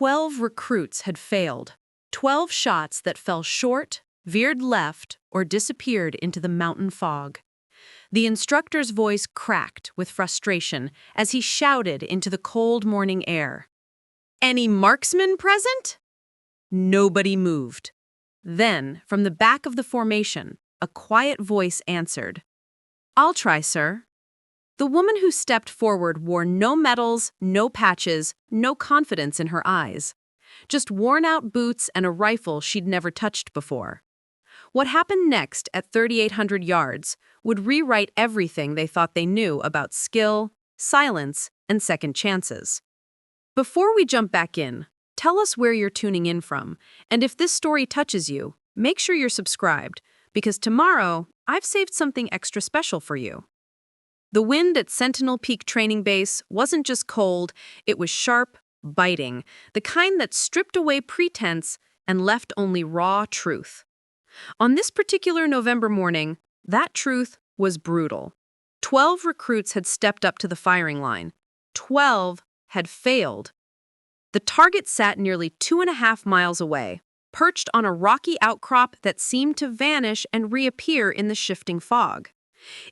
12 recruits had failed. 12 shots that fell short, veered left, or disappeared into the mountain fog. The instructor's voice cracked with frustration as he shouted into the cold morning air. "Any marksmen present?" Nobody moved. Then, from the back of the formation, a quiet voice answered. "I'll try, sir." The woman who stepped forward wore no medals, no patches, no confidence in her eyes. Just worn-out boots and a rifle she'd never touched before. What happened next at 3,800 yards would rewrite everything they thought they knew about skill, silence, and second chances. Before we jump back in, tell us where you're tuning in from, and if this story touches you, make sure you're subscribed, because tomorrow I've saved something extra special for you. The wind at Sentinel Peak Training Base wasn't just cold, it was sharp, biting, the kind that stripped away pretense and left only raw truth. On this particular November morning, that truth was brutal. 12 recruits had stepped up to the firing line. 12 had failed. The target sat nearly 2.5 miles away, perched on a rocky outcrop that seemed to vanish and reappear in the shifting fog.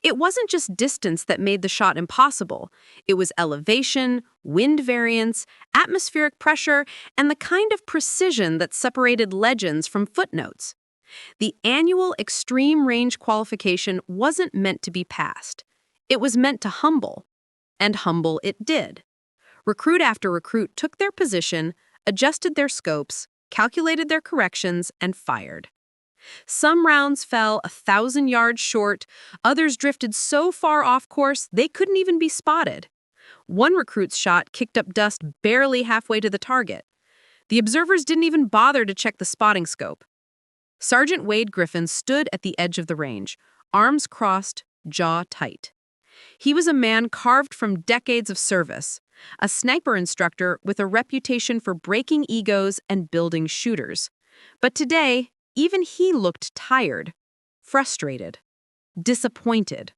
It wasn't just distance that made the shot impossible. It was elevation, wind variance, atmospheric pressure, and the kind of precision that separated legends from footnotes. The annual extreme range qualification wasn't meant to be passed. It was meant to humble. And humble it did. Recruit after recruit took their position, adjusted their scopes, calculated their corrections, and fired. Some rounds fell 1,000 yards short, others drifted so far off course they couldn't even be spotted. One recruit's shot kicked up dust barely halfway to the target. The observers didn't even bother to check the spotting scope. Sergeant Wade Griffin stood at the edge of the range, arms crossed, jaw tight. He was a man carved from decades of service, a sniper instructor with a reputation for breaking egos and building shooters. But today, even he looked tired, frustrated, disappointed.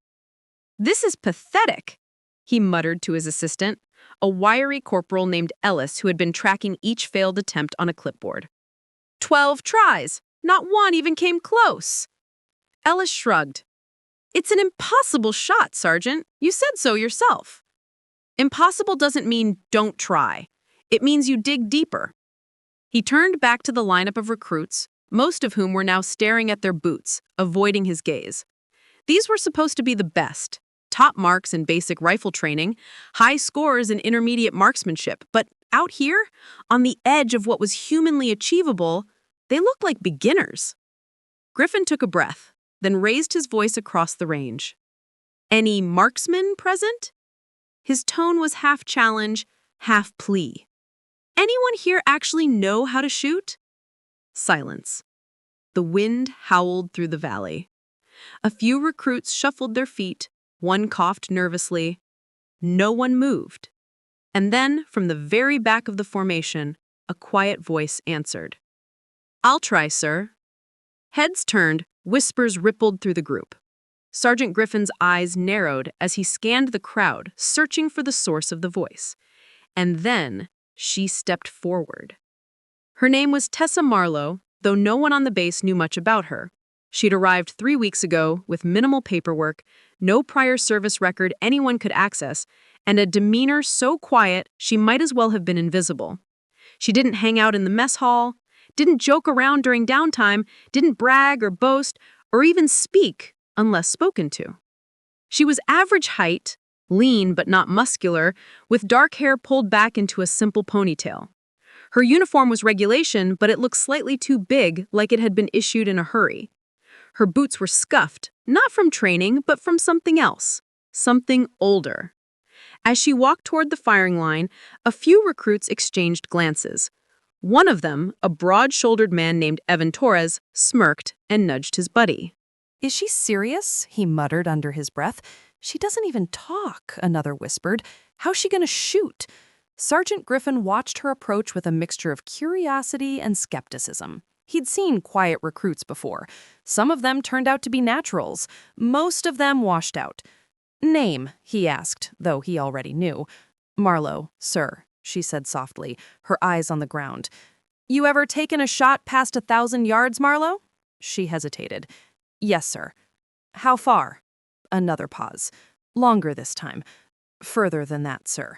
"This is pathetic," he muttered to his assistant, a wiry corporal named Ellis who had been tracking each failed attempt on a clipboard. 12 tries. Not one even came close." Ellis shrugged. "It's an impossible shot, Sergeant. You said so yourself." "Impossible doesn't mean don't try. It means you dig deeper." He turned back to the lineup of recruits, most of whom were now staring at their boots, avoiding his gaze. These were supposed to be the best, top marks in basic rifle training, high scores in intermediate marksmanship, but out here, on the edge of what was humanly achievable, they looked like beginners. Griffin took a breath, then raised his voice across the range. "Any marksmen present?" His tone was half challenge, half plea. "Anyone here actually know how to shoot?" Silence. The wind howled through the valley. A few recruits shuffled their feet, one coughed nervously. No one moved. And then, from the very back of the formation, a quiet voice answered. "I'll try, sir." Heads turned, whispers rippled through the group. Sergeant Griffin's eyes narrowed as he scanned the crowd, searching for the source of the voice. And then she stepped forward. Her name was Tessa Marlowe, though no one on the base knew much about her. She'd arrived 3 weeks ago with minimal paperwork, no prior service record anyone could access, and a demeanor so quiet she might as well have been invisible. She didn't hang out in the mess hall, didn't joke around during downtime, didn't brag or boast, or even speak unless spoken to. She was average height, lean but not muscular, with dark hair pulled back into a simple ponytail. Her uniform was regulation, but it looked slightly too big, like it had been issued in a hurry. Her boots were scuffed, not from training, but from something else, something older. As she walked toward the firing line, a few recruits exchanged glances. One of them, a broad-shouldered man named Evan Torres, smirked and nudged his buddy. "Is she serious?" he muttered under his breath. "She doesn't even talk," another whispered. "How's she gonna shoot?" Sergeant Griffin watched her approach with a mixture of curiosity and skepticism. He'd seen quiet recruits before. Some of them turned out to be naturals. Most of them washed out. "Name," he asked, though he already knew. "Marlowe, sir," she said softly, her eyes on the ground. You ever taken a shot past 1,000 yards, Marlowe? She hesitated. Yes, sir. How far? Another pause. Longer this time. Further than that, sir.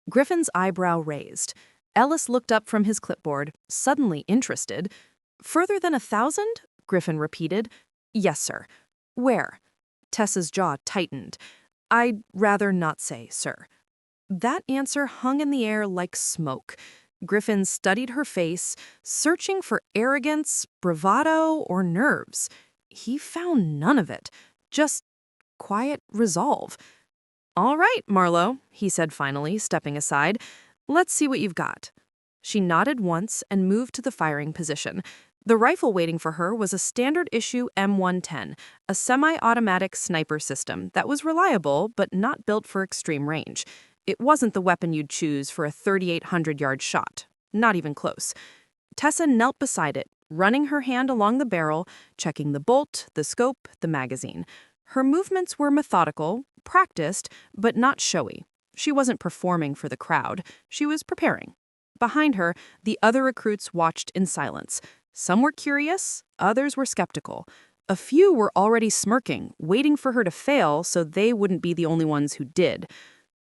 Griffin's eyebrow raised. Ellis looked up from his clipboard, suddenly interested. Further than 1,000? Griffin repeated. Yes, sir. Where? Tessa's jaw tightened. I'd rather not say, sir. That answer hung in the air like smoke. Griffin studied her face, searching for arrogance, bravado, or nerves. He found none of it, just quiet resolve. All right, Marlowe, he said finally, stepping aside. Let's see what you've got. She nodded once and moved to the firing position. The rifle waiting for her was a standard-issue M110, a semi-automatic sniper system that was reliable but not built for extreme range. It wasn't the weapon you'd choose for a 3,800-yard shot. Not even close. Tessa knelt beside it, running her hand along the barrel, checking the bolt, the scope, the magazine. Her movements were methodical, practiced, but not showy. She wasn't performing for the crowd. She was preparing. Behind her, the other recruits watched in silence. Some were curious, others were skeptical. A few were already smirking, waiting for her to fail so they wouldn't be the only ones who did.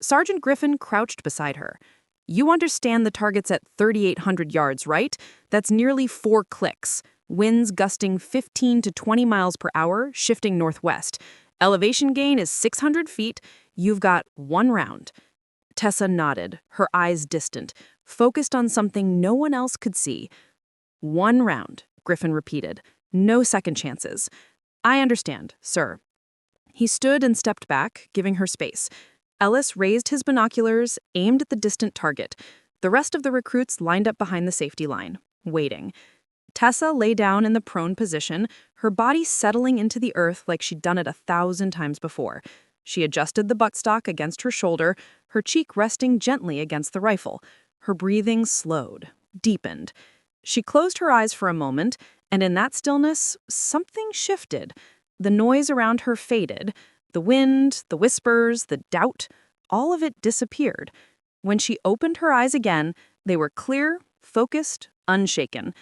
Sergeant Griffin crouched beside her. You understand the target's at 3,800 yards, right? That's nearly 4 clicks. Winds gusting 15 to 20 miles per hour, shifting northwest. Elevation gain is 600 feet. You've got 1 round. Tessa nodded, her eyes distant, focused on something no one else could see. 1 round, Griffin repeated. No second chances. I understand, sir. He stood and stepped back, giving her space. Ellis raised his binoculars, aimed at the distant target. The rest of the recruits lined up behind the safety line, waiting. Tessa lay down in the prone position, her body settling into the earth like she'd done it 1,000 times before. She adjusted the buttstock against her shoulder, her cheek resting gently against the rifle. Her breathing slowed, deepened. She closed her eyes for a moment, and in that stillness, something shifted. The noise around her faded. The wind, the whispers, the doubt, all of it disappeared. When she opened her eyes again, they were clear, focused, unshaken.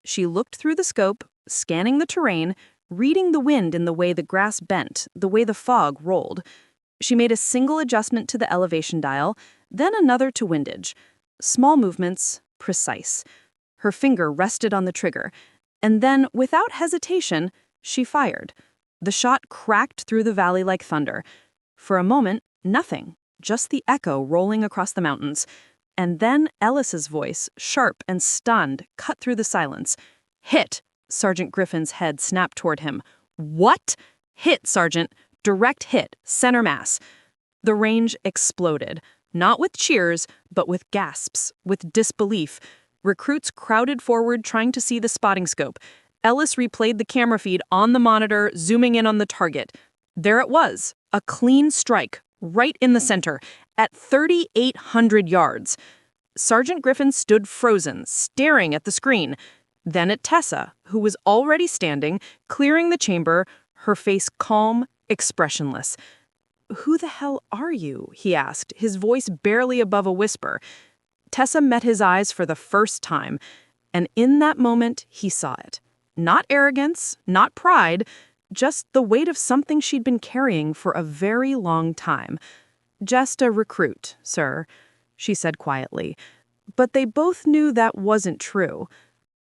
She looked through the scope, scanning the terrain, reading the wind in the way the grass bent, the way the fog rolled. She made a single adjustment to the elevation dial, then another to windage. Small movements, precise. Her finger rested on the trigger, and then, without hesitation, she fired. The shot cracked through the valley like thunder. For a moment, nothing, just the echo rolling across the mountains. And then Ellis's voice, sharp and stunned, cut through the silence. Hit! Sergeant Griffin's head snapped toward him. What? Hit, Sergeant. Direct hit, center mass. The range exploded, not with cheers, but with gasps, with disbelief. Recruits crowded forward trying to see the spotting scope. Ellis replayed the camera feed on the monitor, zooming in on the target. There it was, a clean strike, right in the center, at 3,800 yards. Sergeant Griffin stood frozen, staring at the screen. Then at Tessa, who was already standing, clearing the chamber, her face calm, expressionless. "Who the hell are you?" he asked, his voice barely above a whisper. Tessa met his eyes for the first time, and in that moment, he saw it. Not arrogance, not pride, just the weight of something she'd been carrying for a very long time. Just a recruit, sir, she said quietly. But they both knew that wasn't true.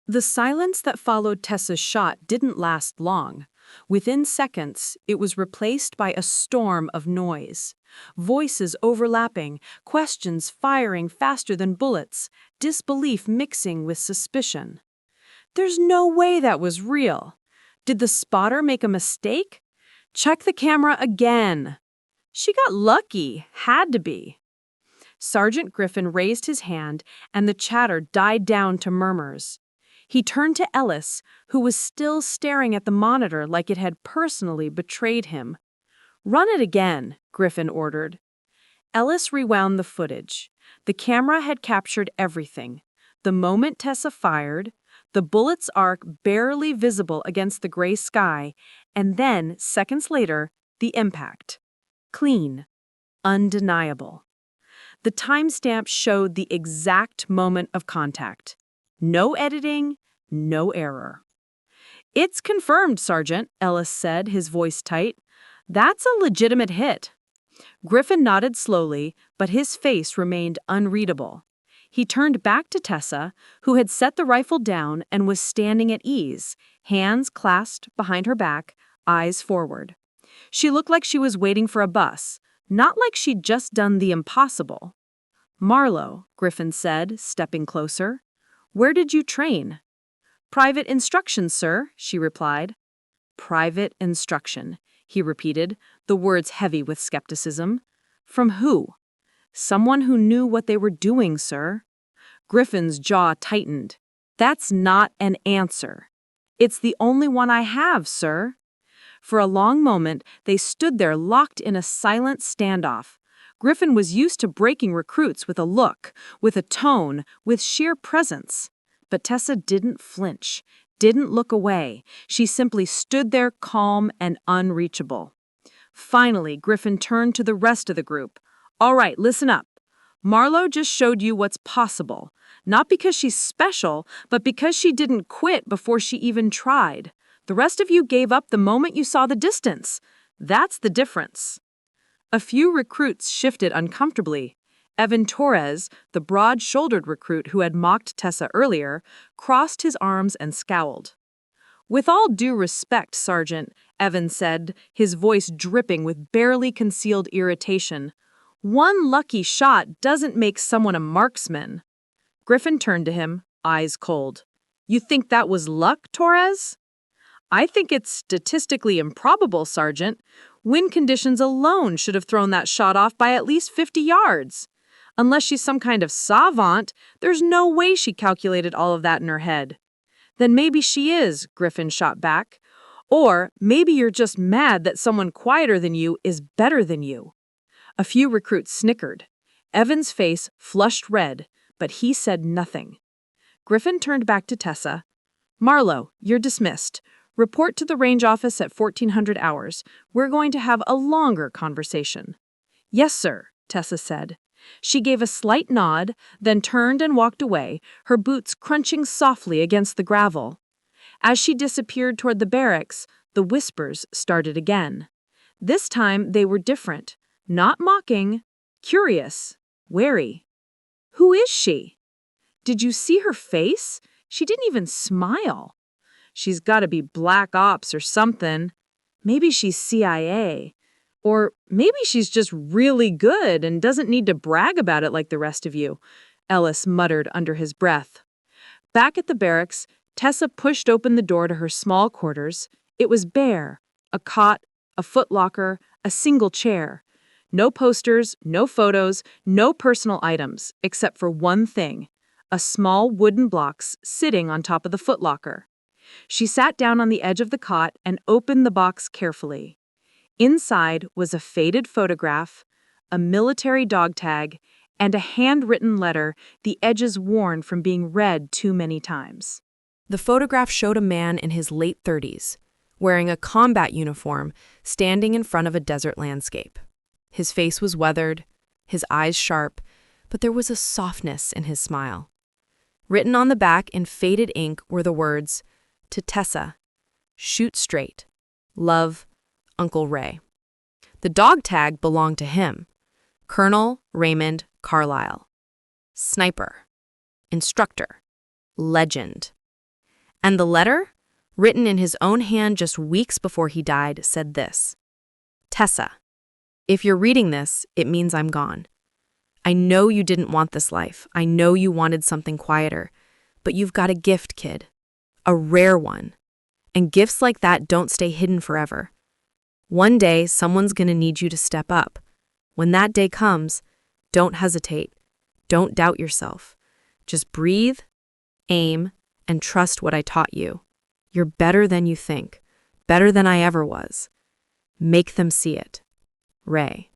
The silence that followed Tessa's shot didn't last long. Within seconds, it was replaced by a storm of noise. Voices overlapping, questions firing faster than bullets, disbelief mixing with suspicion. There's no way that was real. Did the spotter make a mistake? Check the camera again. She got lucky, had to be. Sergeant Griffin raised his hand, and the chatter died down to murmurs. He turned to Ellis, who was still staring at the monitor like it had personally betrayed him. Run it again, Griffin ordered. Ellis rewound the footage. The camera had captured everything. The moment Tessa fired, the bullet's arc barely visible against the gray sky, and then, seconds later, the impact. Clean. Undeniable. The timestamp showed the exact moment of contact. No editing, no error. "It's confirmed, Sergeant," Ellis said, his voice tight. "That's a legitimate hit." Griffin nodded slowly, but his face remained unreadable. He turned back to Tessa, who had set the rifle down and was standing at ease, hands clasped behind her back, eyes forward. She looked like she was waiting for a bus, not like she'd just done the impossible. "Marlowe," Griffin said, stepping closer. "Where did you train?" "Private instruction, sir," she replied. "Private instruction," he repeated, the words heavy with skepticism. "From who?" "Someone who knew what they were doing, sir." Griffin's jaw tightened. "That's not an answer." "It's the only one I have, sir." For a long moment, they stood there locked in a silent standoff. Griffin was used to breaking recruits with a look, with a tone, with sheer presence. But Tessa didn't flinch, didn't look away. She simply stood there calm and unreachable. Finally, Griffin turned to the rest of the group. "All right, listen up. Marlowe just showed you what's possible. Not because she's special, but because she didn't quit before she even tried. The rest of you gave up the moment you saw the distance. That's the difference." A few recruits shifted uncomfortably. Evan Torres, the broad-shouldered recruit who had mocked Tessa earlier, crossed his arms and scowled. "With all due respect, Sergeant," Evan said, his voice dripping with barely concealed irritation, "one lucky shot doesn't make someone a marksman." Griffin turned to him, eyes cold. "You think that was luck, Torres?" "I think it's statistically improbable, Sergeant. Wind conditions alone should have thrown that shot off by at least 50 yards. Unless she's some kind of savant, there's no way she calculated all of that in her head." "Then maybe she is," Griffin shot back. "Or maybe you're just mad that someone quieter than you is better than you." A few recruits snickered. Evan's face flushed red, but he said nothing. Griffin turned back to Tessa. "Marlowe, you're dismissed. Report to the range office at 1400 hours. We're going to have a longer conversation." "Yes, sir," Tessa said. She gave a slight nod, then turned and walked away, her boots crunching softly against the gravel. As she disappeared toward the barracks, the whispers started again. This time they were different, not mocking, curious, wary. "Who is she? Did you see her face? She didn't even smile. She's got to be Black Ops or something. Maybe she's CIA. Or maybe she's just really good and doesn't need to brag about it like the rest of you," Ellis muttered under his breath. Back at the barracks, Tessa pushed open the door to her small quarters. It was bare. A cot, a footlocker, a single chair. No posters, no photos, no personal items, except for one thing, a small wooden box sitting on top of the footlocker. She sat down on the edge of the cot and opened the box carefully. Inside was a faded photograph, a military dog tag, and a handwritten letter, the edges worn from being read too many times. The photograph showed a man in his late 30s, wearing a combat uniform, standing in front of a desert landscape. His face was weathered, his eyes sharp, but there was a softness in his smile. Written on the back in faded ink were the words, "To Tessa, shoot straight. Love, Uncle Ray." The dog tag belonged to him, Colonel Raymond Carlisle. Sniper, Instructor, Legend. And the letter, written in his own hand just weeks before he died, said this: "Tessa, if you're reading this, it means I'm gone. I know you didn't want this life. I know you wanted something quieter. But you've got a gift, kid. A rare one. And gifts like that don't stay hidden forever. One day, someone's going to need you to step up. When that day comes, don't hesitate. Don't doubt yourself. Just breathe, aim, and trust what I taught you. You're better than you think. Better than I ever was. Make them see it. Ray."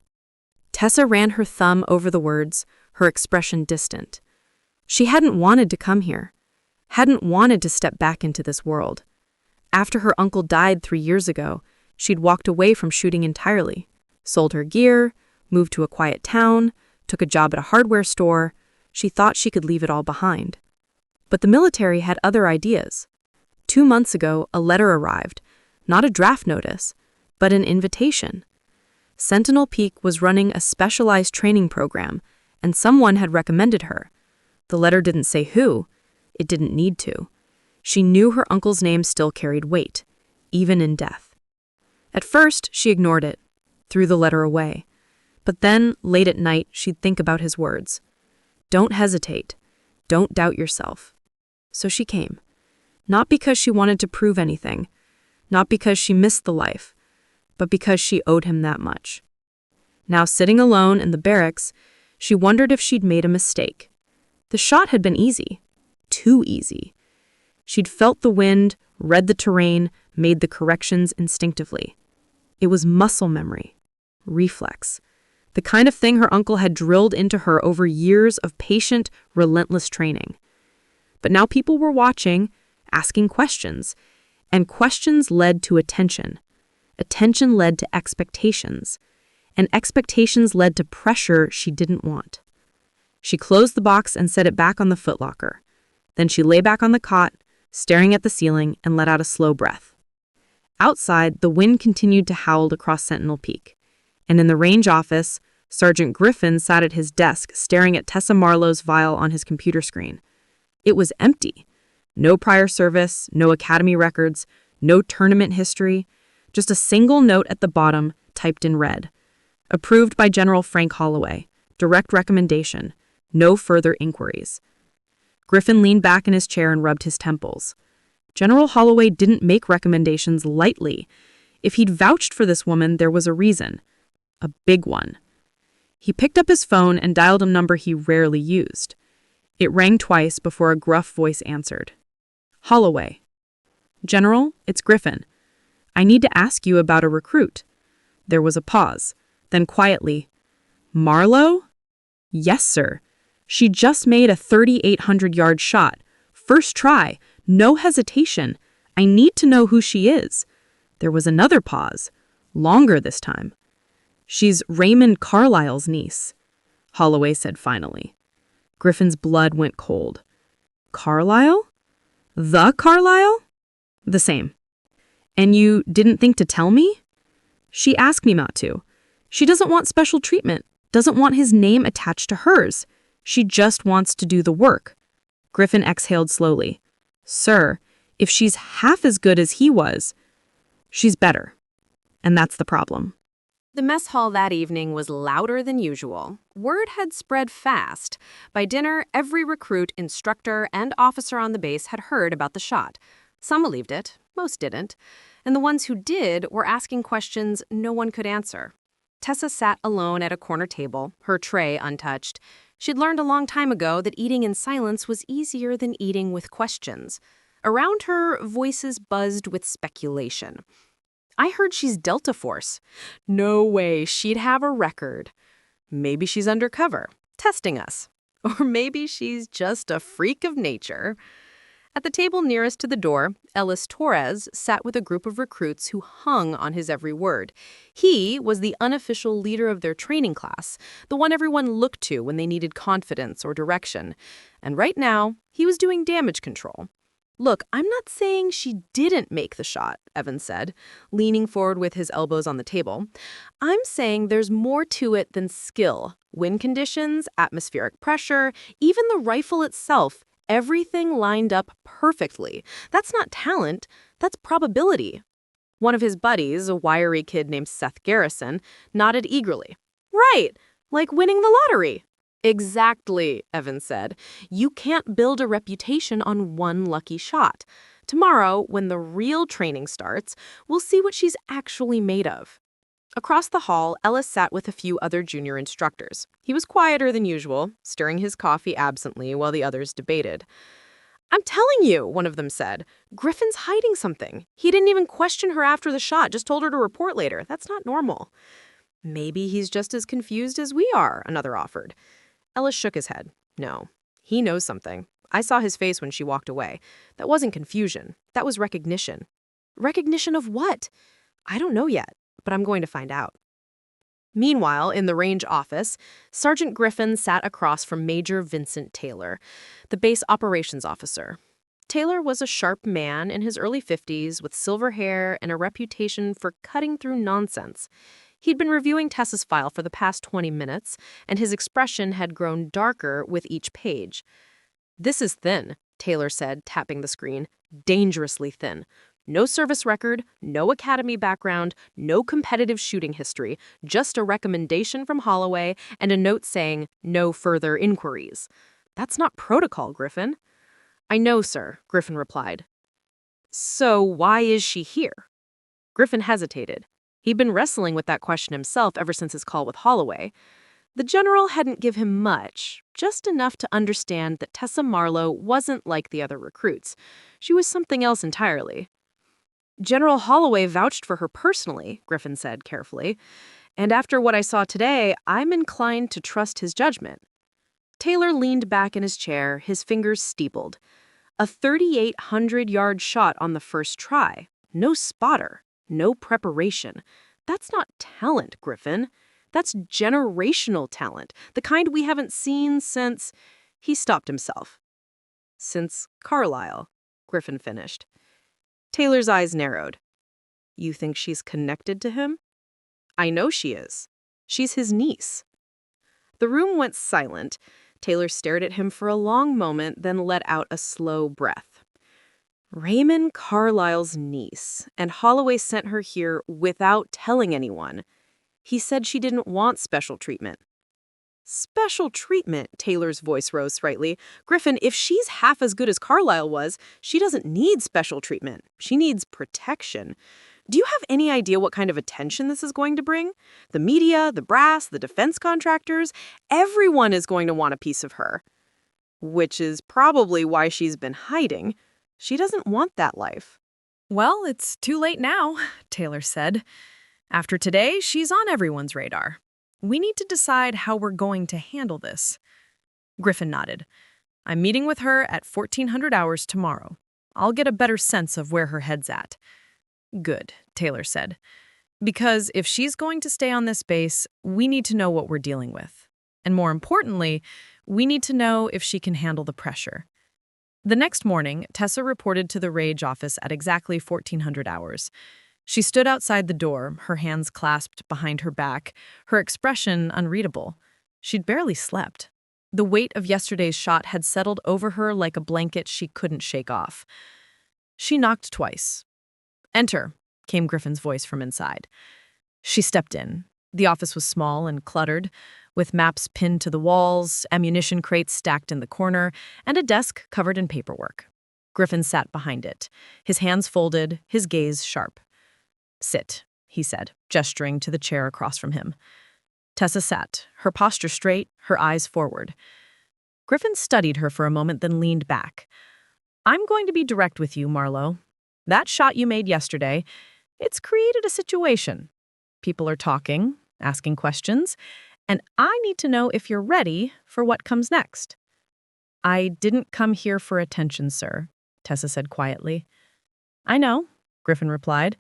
Tessa ran her thumb over the words, her expression distant. She hadn't wanted to come here. Hadn't wanted to step back into this world. After her uncle died 3 years ago, she'd walked away from shooting entirely, sold her gear, moved to a quiet town, took a job at a hardware store. She thought she could leave it all behind. But the military had other ideas. 2 months ago, a letter arrived, not a draft notice, but an invitation. Sentinel Peak was running a specialized training program, and someone had recommended her. The letter didn't say who. It didn't need to. She knew her uncle's name still carried weight, even in death. At first, she ignored it, threw the letter away. But then, late at night, she'd think about his words. Don't hesitate. Don't doubt yourself. So she came. Not because she wanted to prove anything, not because she missed the life, but because she owed him that much. Now, sitting alone in the barracks, she wondered if she'd made a mistake. The shot had been easy. Too easy. She'd felt the wind, read the terrain, made the corrections instinctively. It was muscle memory. Reflex. The kind of thing her uncle had drilled into her over years of patient, relentless training. But now people were watching, asking questions, and questions led to attention. Attention led to expectations, and expectations led to pressure she didn't want. She closed the box and set it back on the footlocker. Then she lay back on the cot, staring at the ceiling, and let out a slow breath. Outside, the wind continued to howl across Sentinel Peak, and in the range office, Sergeant Griffin sat at his desk staring at Tessa Marlowe's vial on his computer screen. It was empty. No prior service, no academy records, no tournament history, just a single note at the bottom, typed in red. Approved by General Frank Holloway. Direct recommendation. No further inquiries. Griffin leaned back in his chair and rubbed his temples. General Holloway didn't make recommendations lightly. If he'd vouched for this woman, there was a reason. A big one. He picked up his phone and dialed a number he rarely used. It rang twice before a gruff voice answered. Holloway. General, it's Griffin. I need to ask you about a recruit. There was a pause. Then quietly, Marlowe? Yes, sir. She just made a 3,800-yard shot. First try. No hesitation. I need to know who she is. There was another pause. Longer this time. She's Raymond Carlyle's niece, Holloway said finally. Griffin's blood went cold. Carlyle? The Carlyle? The same. And you didn't think to tell me? She asked me not to. She doesn't want special treatment, doesn't want his name attached to hers. She just wants to do the work. Griffin exhaled slowly. Sir, if she's half as good as he was, she's better. And that's the problem. The mess hall that evening was louder than usual. Word had spread fast. By dinner, every recruit, instructor, and officer on the base had heard about the shot. Some believed it, most didn't. And the ones who did were asking questions no one could answer. Tessa sat alone at a corner table, her tray untouched. She'd learned a long time ago that eating in silence was easier than eating with questions. Around her, voices buzzed with speculation. I heard she's Delta Force. No way she'd have a record. Maybe she's undercover, testing us. Or maybe she's just a freak of nature. At the table nearest to the door, Ellis Torres sat with a group of recruits who hung on his every word. He was the unofficial leader of their training class, the one everyone looked to when they needed confidence or direction. And right now, he was doing damage control. Look, I'm not saying she didn't make the shot, Evans said, leaning forward with his elbows on the table. I'm saying there's more to it than skill. Wind conditions, atmospheric pressure, even the rifle itself, everything lined up perfectly. That's not talent, that's probability. One of his buddies, a wiry kid named Seth Garrison, nodded eagerly. Right, like winning the lottery. Exactly, Evans said. You can't build a reputation on one lucky shot. Tomorrow, when the real training starts, we'll see what she's actually made of. Across the hall, Ellis sat with a few other junior instructors. He was quieter than usual, stirring his coffee absently while the others debated. I'm telling you, one of them said, Griffin's hiding something. He didn't even question her after the shot, just told her to report later. That's not normal. Maybe he's just as confused as we are, another offered. Ellis shook his head. No, he knows something. I saw his face when she walked away. That wasn't confusion. That was recognition. Recognition of what? I don't know yet, but I'm going to find out. Meanwhile, in the range office, Sergeant Griffin sat across from Major Vincent Taylor, the base operations officer. Taylor was a sharp man in his early 50s with silver hair and a reputation for cutting through nonsense. He'd been reviewing Tessa's file for the past 20 minutes, and his expression had grown darker with each page. "This is thin," Taylor said, tapping the screen. "Dangerously thin. No service record, no academy background, no competitive shooting history, just a recommendation from Holloway and a note saying, 'No further inquiries.' That's not protocol, Griffin." "I know, sir," Griffin replied. "So why is she here?" Griffin hesitated. He'd been wrestling with that question himself ever since his call with Holloway. The general hadn't given him much, just enough to understand that Tessa Marlowe wasn't like the other recruits. She was something else entirely. "General Holloway vouched for her personally," Griffin said carefully, "and after what I saw today, I'm inclined to trust his judgment." Taylor leaned back in his chair, his fingers steepled. A 3,800-yard shot on the first try. No spotter. No preparation. That's not talent, Griffin. That's generational talent, the kind we haven't seen since... He stopped himself. "Since Carlisle," Griffin finished. Taylor's eyes narrowed. "You think she's connected to him?" "I know she is. She's his niece." The room went silent. Taylor stared at him for a long moment, then let out a slow breath. Raymond Carlisle's niece, and Holloway sent her here without telling anyone. He said she didn't want special treatment. "Special treatment?" Taylor's voice rose slightly. "Griffin, if she's half as good as Carlisle was, she doesn't need special treatment. She needs protection. Do you have any idea what kind of attention this is going to bring? The media, the brass, the defense contractors, everyone is going to want a piece of her. Which is probably why she's been hiding. She doesn't want that life." Well, it's too late now, Taylor said. After today, she's on everyone's radar. We need to decide how we're going to handle this. Griffin nodded. "I'm meeting with her at 1400 hours tomorrow. I'll get a better sense of where her head's at." "Good," Taylor said. "Because if she's going to stay on this base, we need to know what we're dealing with. And more importantly, we need to know if she can handle the pressure." The next morning, Tessa reported to the Rage office at exactly 1400 hours. She stood outside the door, her hands clasped behind her back, her expression unreadable. She'd barely slept. The weight of yesterday's shot had settled over her like a blanket she couldn't shake off. She knocked twice. "Enter," came Griffin's voice from inside. She stepped in. The office was small and cluttered, with maps pinned to the walls, ammunition crates stacked in the corner, and a desk covered in paperwork. Griffin sat behind it, his hands folded, his gaze sharp. "Sit," he said, gesturing to the chair across from him. Tessa sat, her posture straight, her eyes forward. Griffin studied her for a moment, then leaned back. "I'm going to be direct with you, Marlowe. That shot you made yesterday, it's created a situation. People are talking, asking questions, and I need to know if you're ready for what comes next." "I didn't come here for attention, sir," Tessa said quietly. "I know," Griffin replied,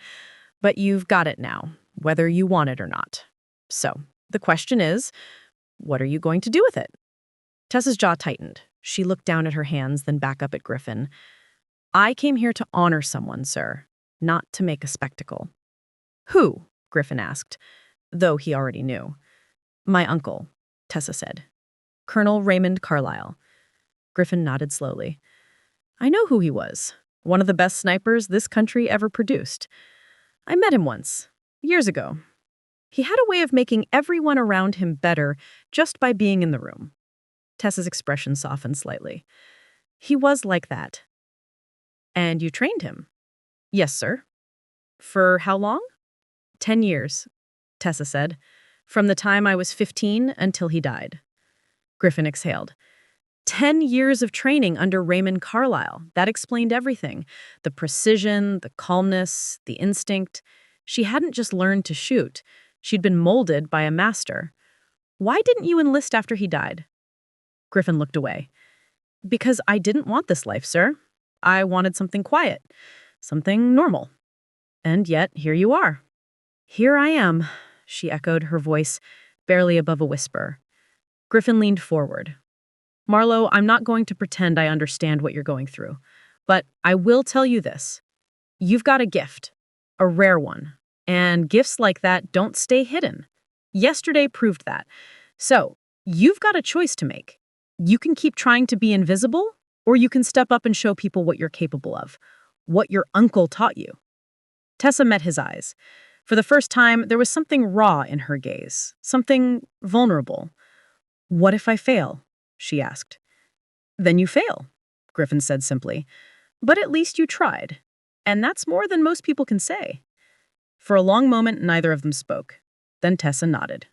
"but you've got it now, whether you want it or not. So, the question is, what are you going to do with it?" Tessa's jaw tightened. She looked down at her hands, then back up at Griffin. "I came here to honor someone, sir, not to make a spectacle." "Who?" Griffin asked, though he already knew. "My uncle," Tessa said. "Colonel Raymond Carlisle." Griffin nodded slowly. "I know who he was. One of the best snipers this country ever produced. I met him once, years ago. He had a way of making everyone around him better just by being in the room." Tessa's expression softened slightly. "He was like that." "And you trained him?" "Yes, sir." "For how long?" 10 years, Tessa said. "From the time I was 15 until he died." Griffin exhaled. 10 years of training under Raymond Carlisle. That explained everything. The precision, the calmness, the instinct. She hadn't just learned to shoot. She'd been molded by a master. "Why didn't you enlist after he died?" Griffin looked away. "Because I didn't want this life, sir. I wanted something quiet, something normal. And yet, here you are." "Here I am," she echoed, her voice barely above a whisper. Griffin leaned forward. Marlowe, I'm not going to pretend I understand what you're going through, but I will tell you this. You've got a gift, a rare one, and gifts like that don't stay hidden. Yesterday proved that. So, you've got a choice to make. You can keep trying to be invisible, or you can step up and show people what you're capable of, what your uncle taught you. Tessa met his eyes. For the first time, there was something raw in her gaze, something vulnerable. What if I fail? She asked. Then you fail, Griffin said simply. But at least you tried. And that's more than most people can say. For a long moment, neither of them spoke. Then Tessa nodded.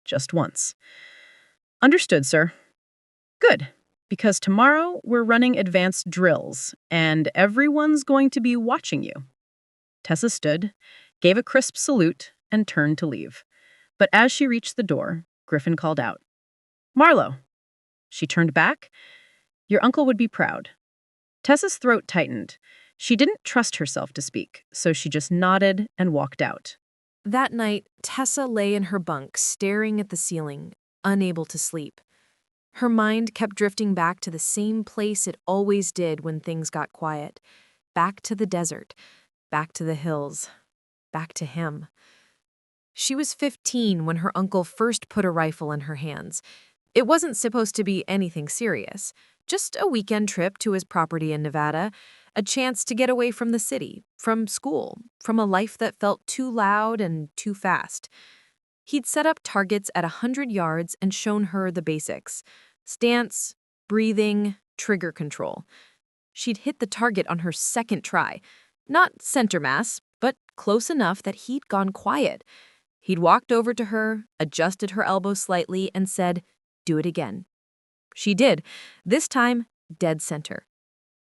Just once. Understood, sir. Good, because tomorrow we're running advanced drills, and everyone's going to be watching you. Tessa stood, gave a crisp salute, and turned to leave. But as she reached the door, Griffin called out, Marlowe. She turned back. Your uncle would be proud. Tessa's throat tightened. She didn't trust herself to speak, so she just nodded and walked out. That night, Tessa lay in her bunk, staring at the ceiling, unable to sleep. Her mind kept drifting back to the same place it always did when things got quiet. Back to the desert, back to the hills, back to him. She was 15 when her uncle first put a rifle in her hands. It wasn't supposed to be anything serious, just a weekend trip to his property in Nevada, a chance to get away from the city, from school, from a life that felt too loud and too fast. He'd set up targets at 100 yards and shown her the basics: stance, breathing, trigger control. She'd hit the target on her second try. Not center mass, but close enough that he'd gone quiet. He'd walked over to her, adjusted her elbow slightly, and said, "Do it again." She did, this time dead center.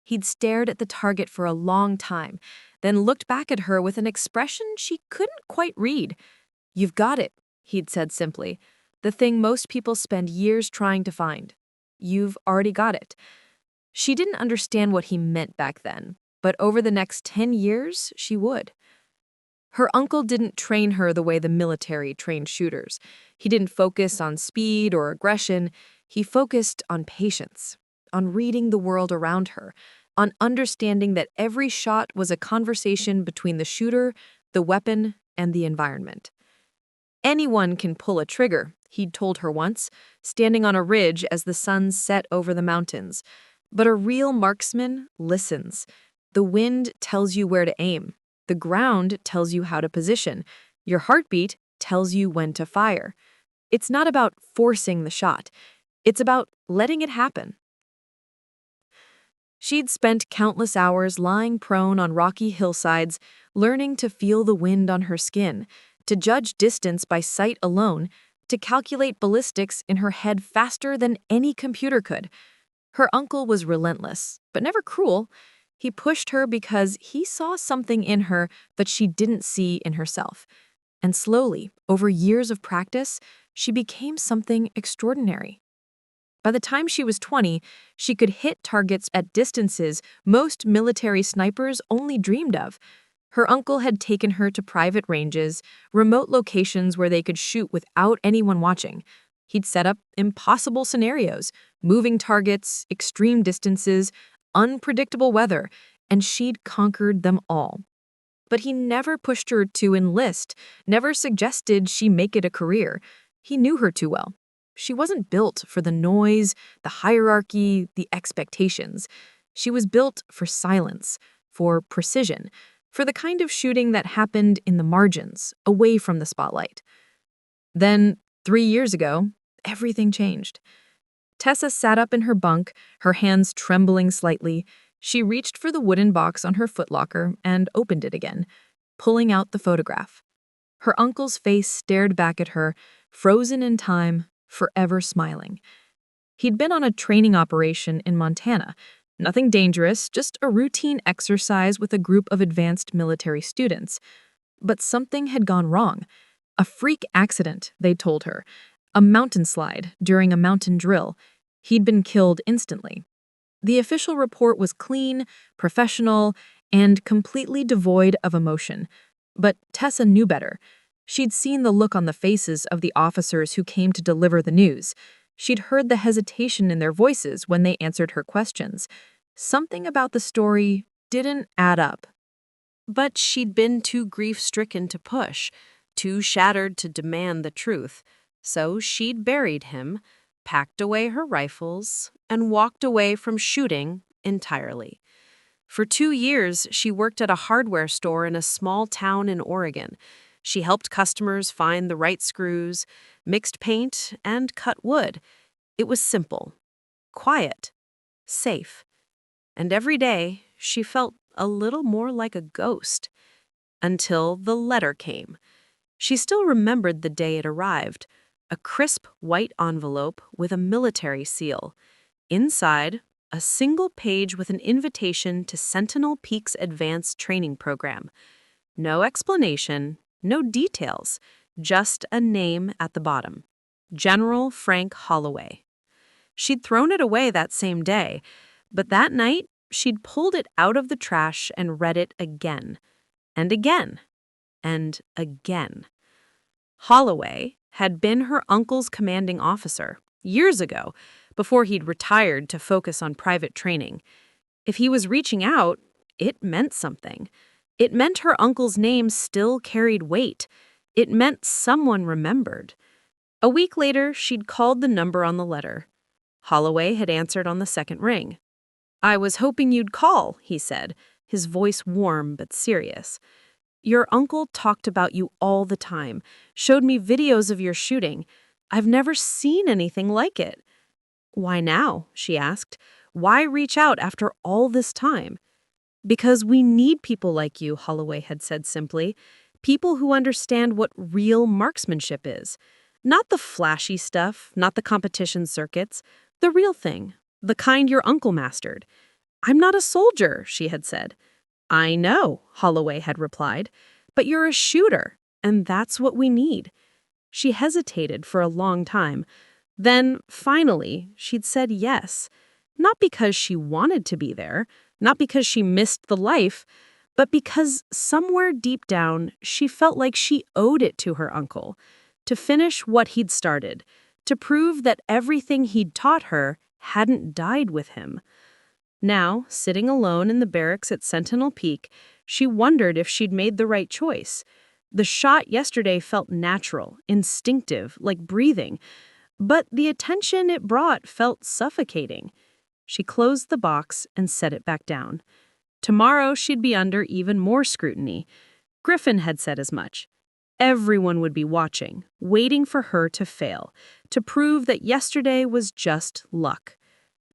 He'd stared at the target for a long time, then looked back at her with an expression she couldn't quite read. "You've got it," he'd said simply. "The thing most people spend years trying to find. You've already got it." She didn't understand what he meant back then, but over the next 10 years, she would. Her uncle didn't train her the way the military trained shooters. He didn't focus on speed or aggression. He focused on patience, on reading the world around her, on understanding that every shot was a conversation between the shooter, the weapon, and the environment. Anyone can pull a trigger, he'd told her once, standing on a ridge as the sun set over the mountains. But a real marksman listens. The wind tells you where to aim. The ground tells you how to position. Your heartbeat tells you when to fire. It's not about forcing the shot. It's about letting it happen. She'd spent countless hours lying prone on rocky hillsides, learning to feel the wind on her skin, to judge distance by sight alone, to calculate ballistics in her head faster than any computer could. Her uncle was relentless, but never cruel. He pushed her because he saw something in her that she didn't see in herself. And slowly, over years of practice, she became something extraordinary. By the time she was 20, she could hit targets at distances most military snipers only dreamed of. Her uncle had taken her to private ranges, remote locations where they could shoot without anyone watching. He'd set up impossible scenarios, moving targets, extreme distances, unpredictable weather, and she'd conquered them all. But he never pushed her to enlist, never suggested she make it a career. He knew her too well. She wasn't built for the noise, the hierarchy, the expectations. She was built for silence, for precision, for the kind of shooting that happened in the margins, away from the spotlight. Then, 3 years ago, everything changed. Tessa sat up in her bunk, her hands trembling slightly. She reached for the wooden box on her footlocker and opened it again, pulling out the photograph. Her uncle's face stared back at her, frozen in time, forever smiling. He'd been on a training operation in Montana. Nothing dangerous, just a routine exercise with a group of advanced military students. But something had gone wrong. A freak accident, they told her. A mountain slide during a mountain drill. He'd been killed instantly. The official report was clean, professional, and completely devoid of emotion. But Tessa knew better. She'd seen the look on the faces of the officers who came to deliver the news. She'd heard the hesitation in their voices when they answered her questions. Something about the story didn't add up. But she'd been too grief-stricken to push, too shattered to demand the truth. So she'd buried him, packed away her rifles, and walked away from shooting entirely. For 2 years, she worked at a hardware store in a small town in Oregon. She helped customers find the right screws, mixed paint, and cut wood. It was simple, quiet, safe. And every day, she felt a little more like a ghost. Until the letter came. She still remembered the day it arrived. A crisp white envelope with a military seal. Inside, a single page with an invitation to Sentinel Peak's advanced training program. No explanation, no details, just a name at the bottom. General Frank Holloway. She'd thrown it away that same day, but that night, she'd pulled it out of the trash and read it again, and again, and again. Holloway had been her uncle's commanding officer years ago, before he'd retired to focus on private training. If he was reaching out, it meant something. It meant her uncle's name still carried weight. It meant someone remembered. A week later, she'd called the number on the letter. Holloway had answered on the second ring. "I was hoping you'd call," he said, his voice warm but serious. "Your uncle talked about you all the time, showed me videos of your shooting. I've never seen anything like it." "Why now?" she asked. "Why reach out after all this time?" "Because we need people like you," Holloway had said simply. "People who understand what real marksmanship is. Not the flashy stuff, not the competition circuits. The real thing, the kind your uncle mastered." "I'm not a soldier," she had said. "I know," Holloway had replied. "But you're a shooter, and that's what we need." She hesitated for a long time. Then, finally, she'd said yes. Not because she wanted to be there, not because she missed the life, but because somewhere deep down, she felt like she owed it to her uncle, to finish what he'd started, to prove that everything he'd taught her hadn't died with him. Now, sitting alone in the barracks at Sentinel Peak, she wondered if she'd made the right choice. The shot yesterday felt natural, instinctive, like breathing, but the attention it brought felt suffocating. She closed the box and set it back down. Tomorrow she'd be under even more scrutiny. Griffin had said as much. Everyone would be watching, waiting for her to fail, to prove that yesterday was just luck.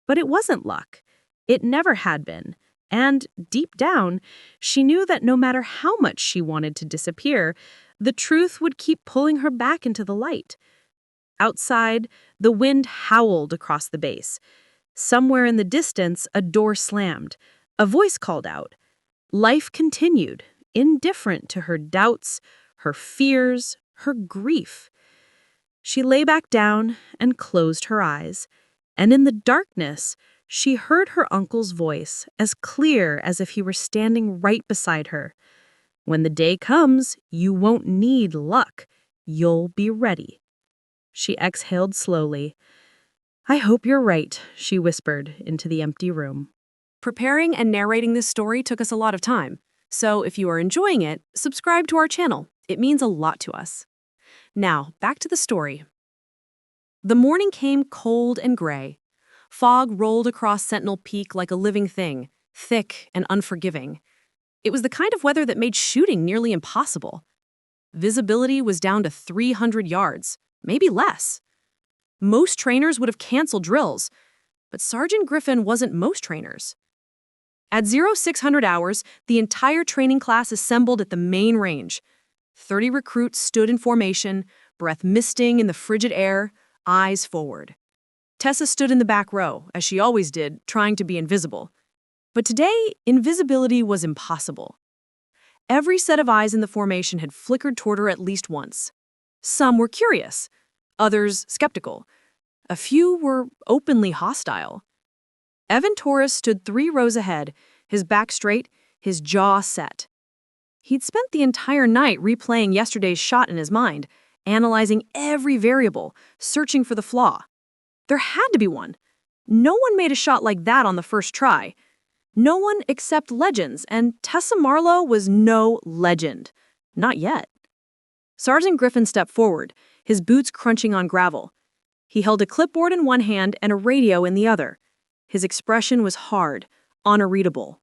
But it wasn't luck. It never had been. And, deep down, she knew that no matter how much she wanted to disappear, the truth would keep pulling her back into the light. Outside, the wind howled across the base. Somewhere in the distance, a door slammed. A voice called out. Life continued, indifferent to her doubts, her fears, her grief. She lay back down and closed her eyes, and in the darkness, she heard her uncle's voice as clear as if he were standing right beside her. "When the day comes, you won't need luck. You'll be ready." She exhaled slowly. "I hope you're right," she whispered into the empty room. Preparing and narrating this story took us a lot of time, so if you are enjoying it, subscribe to our channel. It means a lot to us. Now, back to the story. The morning came cold and gray. Fog rolled across Sentinel Peak like a living thing, thick and unforgiving. It was the kind of weather that made shooting nearly impossible. Visibility was down to 300 yards, maybe less. Most trainers would have canceled drills, but Sergeant Griffin wasn't most trainers. At 0600 hours, the entire training class assembled at the main range. 30 recruits stood in formation, breath misting in the frigid air, eyes forward. Tessa stood in the back row, as she always did, trying to be invisible. But today, invisibility was impossible. Every set of eyes in the formation had flickered toward her at least once. Some were curious, others skeptical. A few were openly hostile. Evan Torres stood 3 rows ahead, his back straight, his jaw set. He'd spent the entire night replaying yesterday's shot in his mind, analyzing every variable, searching for the flaw. There had to be one. No one made a shot like that on the first try. No one except legends, and Tessa Marlowe was no legend. Not yet. Sergeant Griffin stepped forward, his boots crunching on gravel. He held a clipboard in one hand and a radio in the other. His expression was hard, unreadable.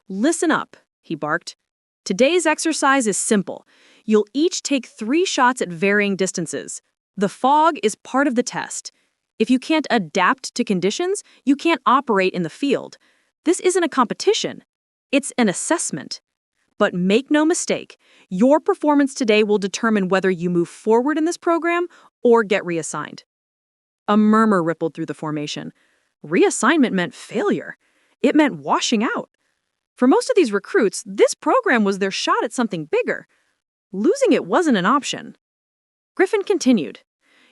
"Listen up," he barked. "Today's exercise is simple. You'll each take 3 shots at varying distances. The fog is part of the test. If you can't adapt to conditions, you can't operate in the field. This isn't a competition. It's an assessment. But make no mistake, your performance today will determine whether you move forward in this program or get reassigned." A murmur rippled through the formation. Reassignment meant failure. It meant washing out. For most of these recruits, this program was their shot at something bigger. Losing it wasn't an option. Griffin continued.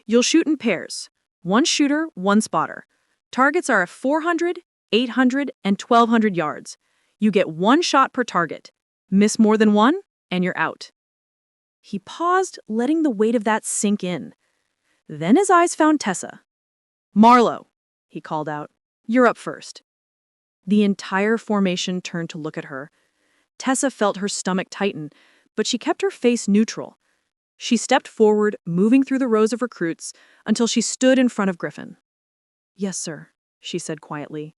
"You'll shoot in pairs. 1 shooter, 1 spotter. Targets are at 400, 800, and 1,200 yards. You get 1 shot per target. Miss more than 1, and you're out." He paused, letting the weight of that sink in. Then his eyes found Tessa. "Marlowe," he called out, "you're up first." The entire formation turned to look at her. Tessa felt her stomach tighten, but she kept her face neutral. She stepped forward, moving through the rows of recruits, until she stood in front of Griffin. "Yes, sir," she said quietly.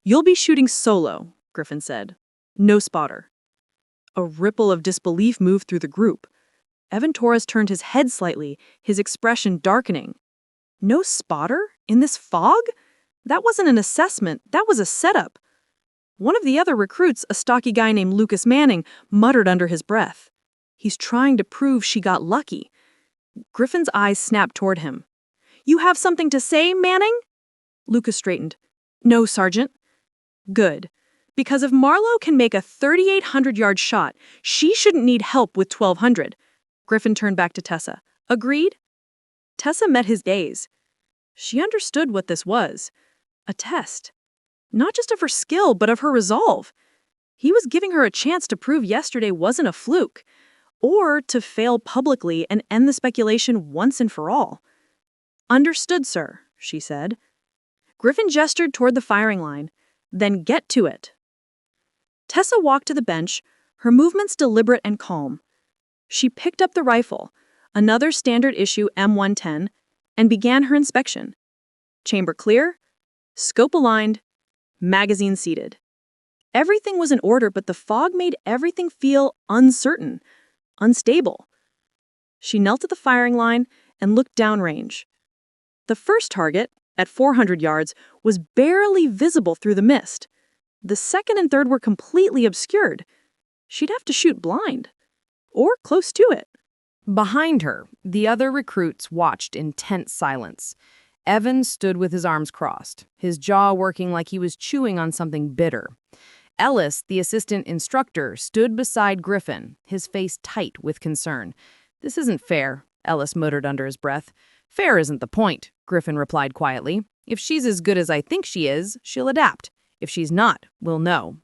"You'll be shooting solo," Griffin said. "No spotter." A ripple of disbelief moved through the group. Evan Torres turned his head slightly, his expression darkening. No spotter? In this fog? That wasn't an assessment, that was a setup. One of the other recruits, a stocky guy named Lucas Manning, muttered under his breath. "He's trying to prove she got lucky." Griffin's eyes snapped toward him. "You have something to say, Manning?" Lucas straightened. "No, Sergeant." "Good. Because if Marlowe can make a 3,800-yard shot, she shouldn't need help with 1,200. Griffin turned back to Tessa. "Agreed?" Tessa met his gaze. She understood what this was. A test. Not just of her skill, but of her resolve. He was giving her a chance to prove yesterday wasn't a fluke, or to fail publicly and end the speculation once and for all. "Understood, sir," she said. Griffin gestured toward the firing line. "Then get to it." Tessa walked to the bench, her movements deliberate and calm. She picked up the rifle, another standard issue M110, and began her inspection. Chamber clear, scope aligned, magazine seated. Everything was in order, but the fog made everything feel uncertain, unstable. She knelt at the firing line and looked downrange. The first target, at 400 yards, was barely visible through the mist. The second and third were completely obscured. She'd have to shoot blind, or close to it. Behind her, the other recruits watched in tense silence. Evan stood with his arms crossed, his jaw working like he was chewing on something bitter. Ellis, the assistant instructor, stood beside Griffin, his face tight with concern. "This isn't fair," Ellis muttered under his breath. "Fair isn't the point," Griffin replied quietly. "If she's as good as I think she is, she'll adapt. If she's not, we'll know."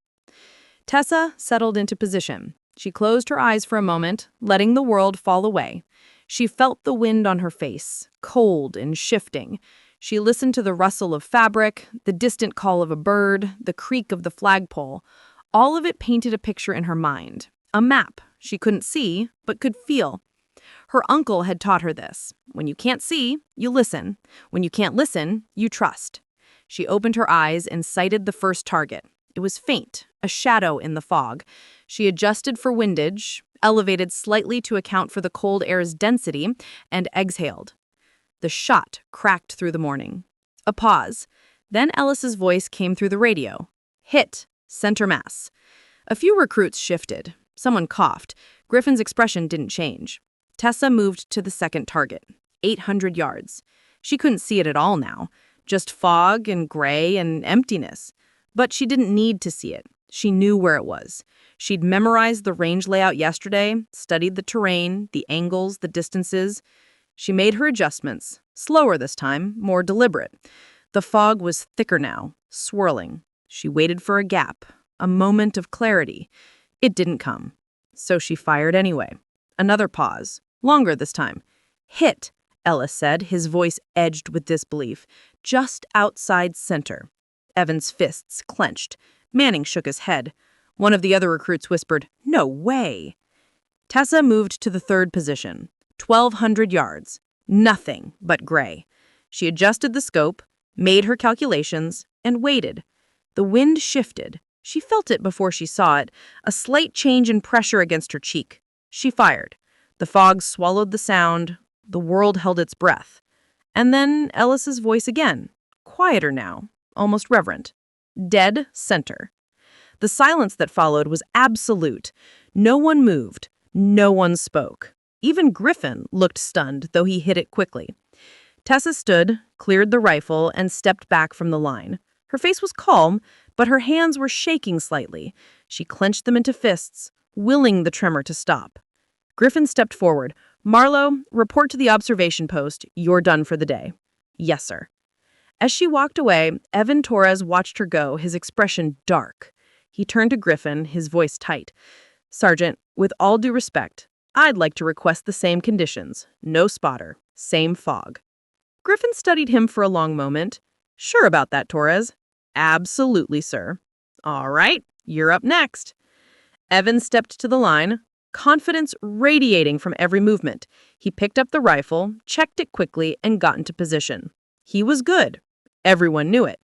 Tessa settled into position. She closed her eyes for a moment, letting the world fall away. She felt the wind on her face, cold and shifting. She listened to the rustle of fabric, the distant call of a bird, the creak of the flagpole. All of it painted a picture in her mind, a map she couldn't see but could feel. Her uncle had taught her this. When you can't see, you listen. When you can't listen, you trust. She opened her eyes and sighted the first target. It was faint, a shadow in the fog. She adjusted for windage, elevated slightly to account for the cold air's density, and exhaled. The shot cracked through the morning. A pause. Then Ellis's voice came through the radio. "Hit. Center mass." A few recruits shifted. Someone coughed. Griffin's expression didn't change. Tessa moved to the second target, 800 yards. She couldn't see it at all now. Just fog and gray and emptiness. But she didn't need to see it. She knew where it was. She'd memorized the range layout yesterday, studied the terrain, the angles, the distances. She made her adjustments, slower this time, more deliberate. The fog was thicker now, swirling. She waited for a gap, a moment of clarity. It didn't come. so she fired anyway. Another pause. Longer this time. Hit, Ellis said, his voice edged with disbelief. Just outside center. Evan's fists clenched. Manning shook his head. One of the other recruits whispered, "No way." Tessa moved to the third position. 1,200 yards. Nothing but gray. She adjusted the scope, made her calculations, and waited. The wind shifted. She felt it before she saw it, a slight change in pressure against her cheek. She fired. The fog swallowed the sound. The world held its breath. And then Ellis's voice again, quieter now, almost reverent. Dead center. The silence that followed was absolute. No one moved. No one spoke. Even Griffin looked stunned, though he hit it quickly. Tessa stood, cleared the rifle, and stepped back from the line. Her face was calm, but her hands were shaking slightly. She clenched them into fists, willing the tremor to stop. Griffin stepped forward. "Marlowe, report to the observation post. You're done for the day." "Yes, sir." As she walked away, Evan Torres watched her go, his expression dark. He turned to Griffin, his voice tight. "Sergeant, with all due respect, I'd like to request the same conditions. No spotter. Same fog." Griffin studied him for a long moment. "Sure about that, Torres?" "Absolutely, sir." "All right, you're up next." Evan stepped to the line, confidence radiating from every movement. He picked up the rifle, checked it quickly, and got into position. He was good. Everyone knew it.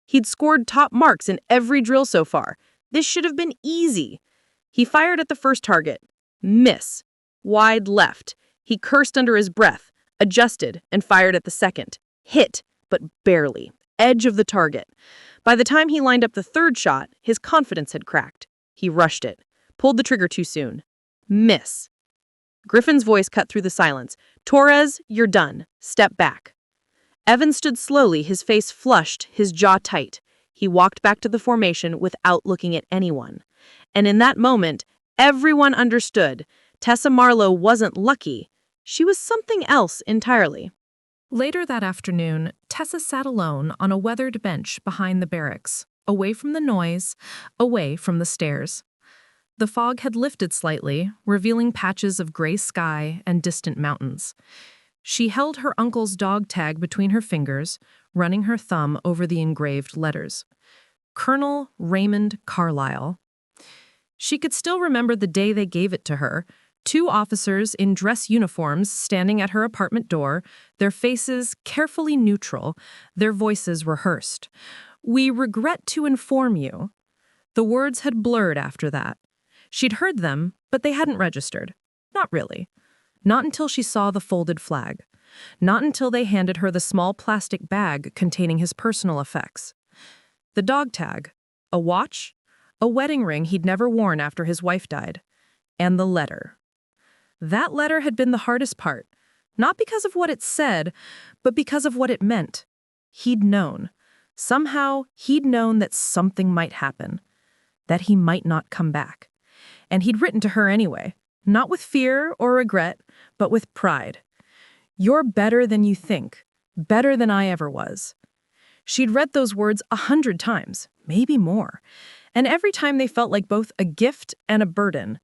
He'd scored top marks in every drill so far. This should have been easy. He fired at the first target. Miss. Wide left. He cursed under his breath, adjusted, and fired at the second. Hit, but barely. Edge of the target. By the time he lined up the third shot, his confidence had cracked. He rushed it. Pulled the trigger too soon. Miss. Griffin's voice cut through the silence. "Torres, you're done. Step back." Evan stood slowly, his face flushed, his jaw tight. He walked back to the formation without looking at anyone. And in that moment, everyone understood. Tessa Marlowe wasn't lucky. She was something else entirely. Later that afternoon, Tessa sat alone on a weathered bench behind the barracks, away from the noise, away from the stairs. The fog had lifted slightly, revealing patches of gray sky and distant mountains. She held her uncle's dog tag between her fingers, running her thumb over the engraved letters. Colonel Raymond Carlyle. She could still remember the day they gave it to her. 2 officers in dress uniforms standing at her apartment door, their faces carefully neutral, their voices rehearsed. "We regret to inform you." The words had blurred after that. She'd heard them, but they hadn't registered. Not really. Not until she saw the folded flag. Not until they handed her the small plastic bag containing his personal effects. The dog tag, a watch, a wedding ring he'd never worn after his wife died, and the letter. That letter had been the hardest part, not because of what it said, but because of what it meant. He'd known. Somehow, he'd known that something might happen, that he might not come back. And he'd written to her anyway, not with fear or regret, but with pride. "You're better than you think, better than I ever was." She'd read those words 100 times, maybe more, and every time they felt like both a gift and a burden.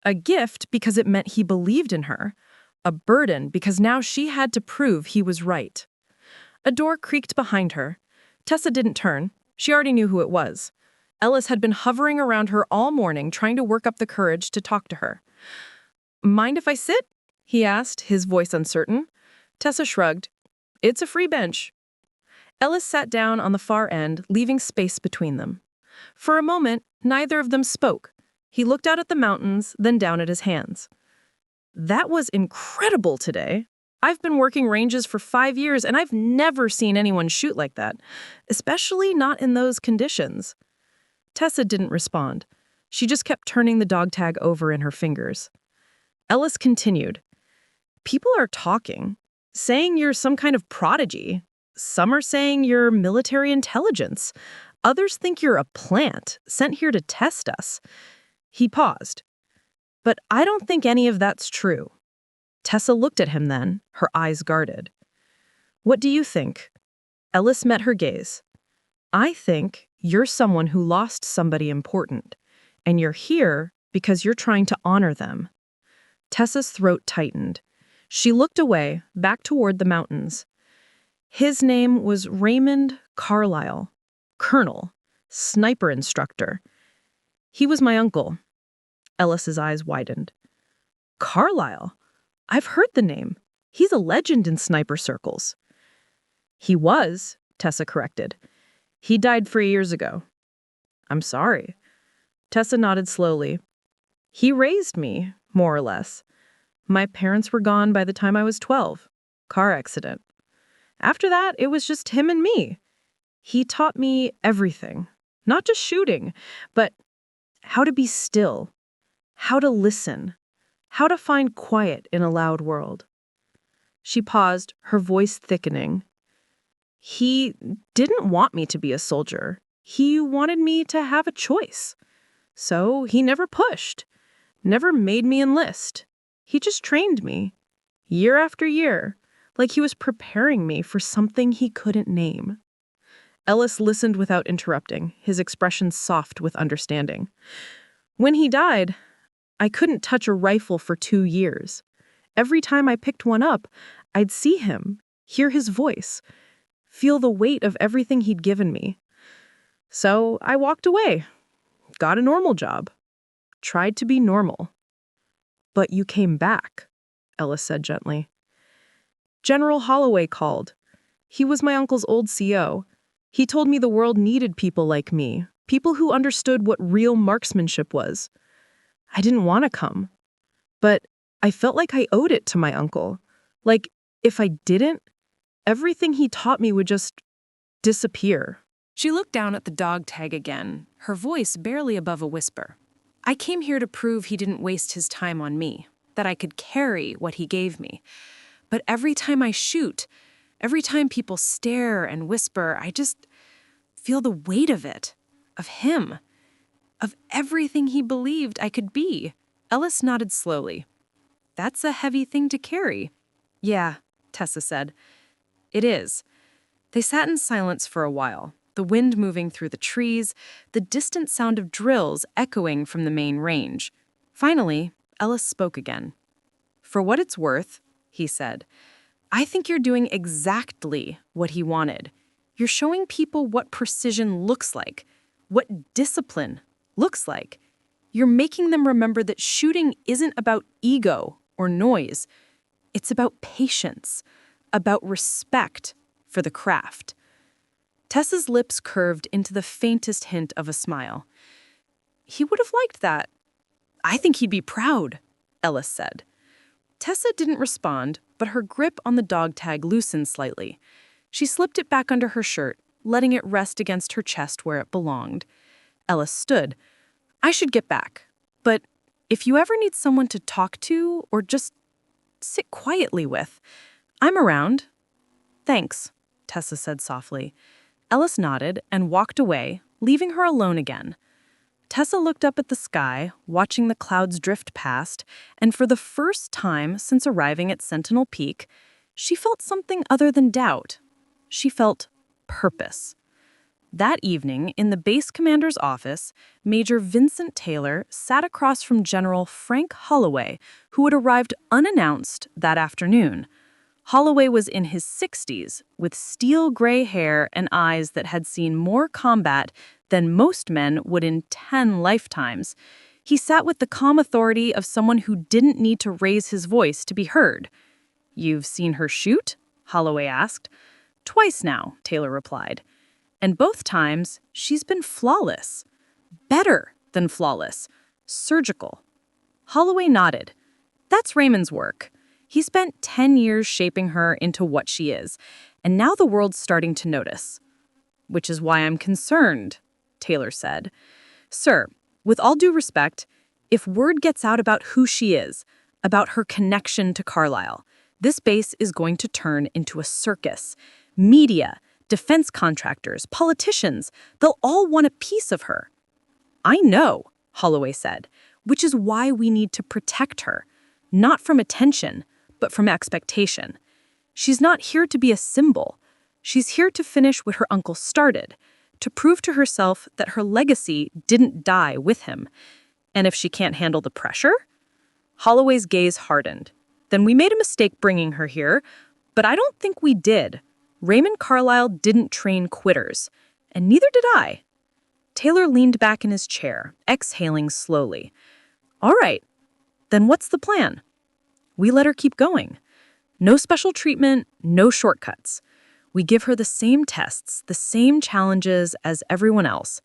A gift because it meant he believed in her, a burden because now she had to prove he was right. A door creaked behind her. Tessa didn't turn. She already knew who it was. Ellis had been hovering around her all morning, trying to work up the courage to talk to her. "Mind if I sit?" he asked, his voice uncertain. Tessa shrugged. "It's a free bench." Ellis sat down on the far end, leaving space between them. For a moment, neither of them spoke. He looked out at the mountains, then down at his hands. "That was incredible today. I've been working ranges for 5 years, and I've never seen anyone shoot like that, especially not in those conditions." Tessa didn't respond. She just kept turning the dog tag over in her fingers. Ellis continued. "People are talking, saying you're some kind of prodigy. Some are saying you're military intelligence. Others think you're a plant, sent here to test us." He paused. "But I don't think any of that's true." Tessa looked at him then, her eyes guarded. "What do you think?" Ellis met her gaze. "I think you're someone who lost somebody important, and you're here Because you're trying to honor them. Tessa's throat tightened. She looked away, back toward the mountains. His name was Raymond Carlyle, Colonel, sniper instructor. He was my uncle. Ellis's eyes widened. Carlyle? I've heard the name. He's a legend in sniper circles. He was, Tessa corrected. He died 3 years ago. I'm sorry. Tessa nodded slowly. He raised me, more or less. My parents were gone by the time I was 12. Car accident. After that, it was just him and me. He taught me everything. Not just shooting, but how to be still, how to listen, how to find quiet in a loud world. She paused, her voice thickening. He didn't want me to be a soldier. He wanted me to have a choice. So he never pushed, never made me enlist. He just trained me, year after year, like he was preparing me for something he couldn't name. Ellis listened without interrupting, his expression soft with understanding. When he died, I couldn't touch a rifle for 2 years. Every time I picked one up, I'd see him, hear his voice, feel the weight of everything he'd given me. So I walked away, got a normal job, tried to be normal. But you came back, Ellis said gently. General Holloway called. He was my uncle's old CO. He told me the world needed people like me, people who understood what real marksmanship was. I didn't want to come, but I felt like I owed it to my uncle. Like, if I didn't, everything he taught me would just disappear. She looked down at the dog tag again, her voice barely above a whisper. I came here to prove he didn't waste his time on me, that I could carry what he gave me. But every time I shoot, every time people stare and whisper, I just feel the weight of it, of him, of everything he believed I could be. Ellis nodded slowly. That's a heavy thing to carry. Yeah, Tessa said. It is. They sat in silence for a while, the wind moving through the trees, the distant sound of drills echoing from the main range. Finally, Ellis spoke again. For what it's worth, he said, I think you're doing exactly what he wanted. You're showing people what precision looks like, what discipline looks like. You're making them remember that shooting isn't about ego or noise. It's about patience, about respect for the craft. Tessa's lips curved into the faintest hint of a smile. He would have liked that. I think he'd be proud, Ellis said. Tessa didn't respond, but her grip on the dog tag loosened slightly. She slipped it back under her shirt, letting it rest against her chest where it belonged. Ellis stood. I should get back, but if you ever need someone to talk to or just sit quietly with, I'm around. Thanks, Tessa said softly. Ellis nodded and walked away, leaving her alone again. Tessa looked up at the sky, watching the clouds drift past, and for the first time since arriving at Sentinel Peak, she felt something other than doubt. She felt purpose. That evening, in the base commander's office, Major Vincent Taylor sat across from General Frank Holloway, who had arrived unannounced that afternoon. Holloway was in his 60s, with steel gray hair and eyes that had seen more combat than most men would in 10 lifetimes. He sat with the calm authority of someone who didn't need to raise his voice to be heard. You've seen her shoot? Holloway asked. Twice now, Taylor replied. And both times, she's been flawless. Better than flawless. Surgical. Holloway nodded. That's Raymond's work. He spent 10 years shaping her into what she is, and now the world's starting to notice. Which is why I'm concerned, Taylor said. Sir, with all due respect, if word gets out about who she is, about her connection to Carlyle, this base is going to turn into a circus. Media, defense contractors, politicians, they'll all want a piece of her. I know, Holloway said, which is why we need to protect her, not from attention, but from expectation. She's not here to be a symbol. She's here to finish what her uncle started, to prove to herself that her legacy didn't die with him. And if she can't handle the pressure? Holloway's gaze hardened. Then we made a mistake bringing her here, but I don't think we did. Raymond Carlyle didn't train quitters, and neither did I. Taylor leaned back in his chair, exhaling slowly. All right, then what's the plan? We let her keep going. No special treatment, no shortcuts. We give her the same tests, the same challenges as everyone else,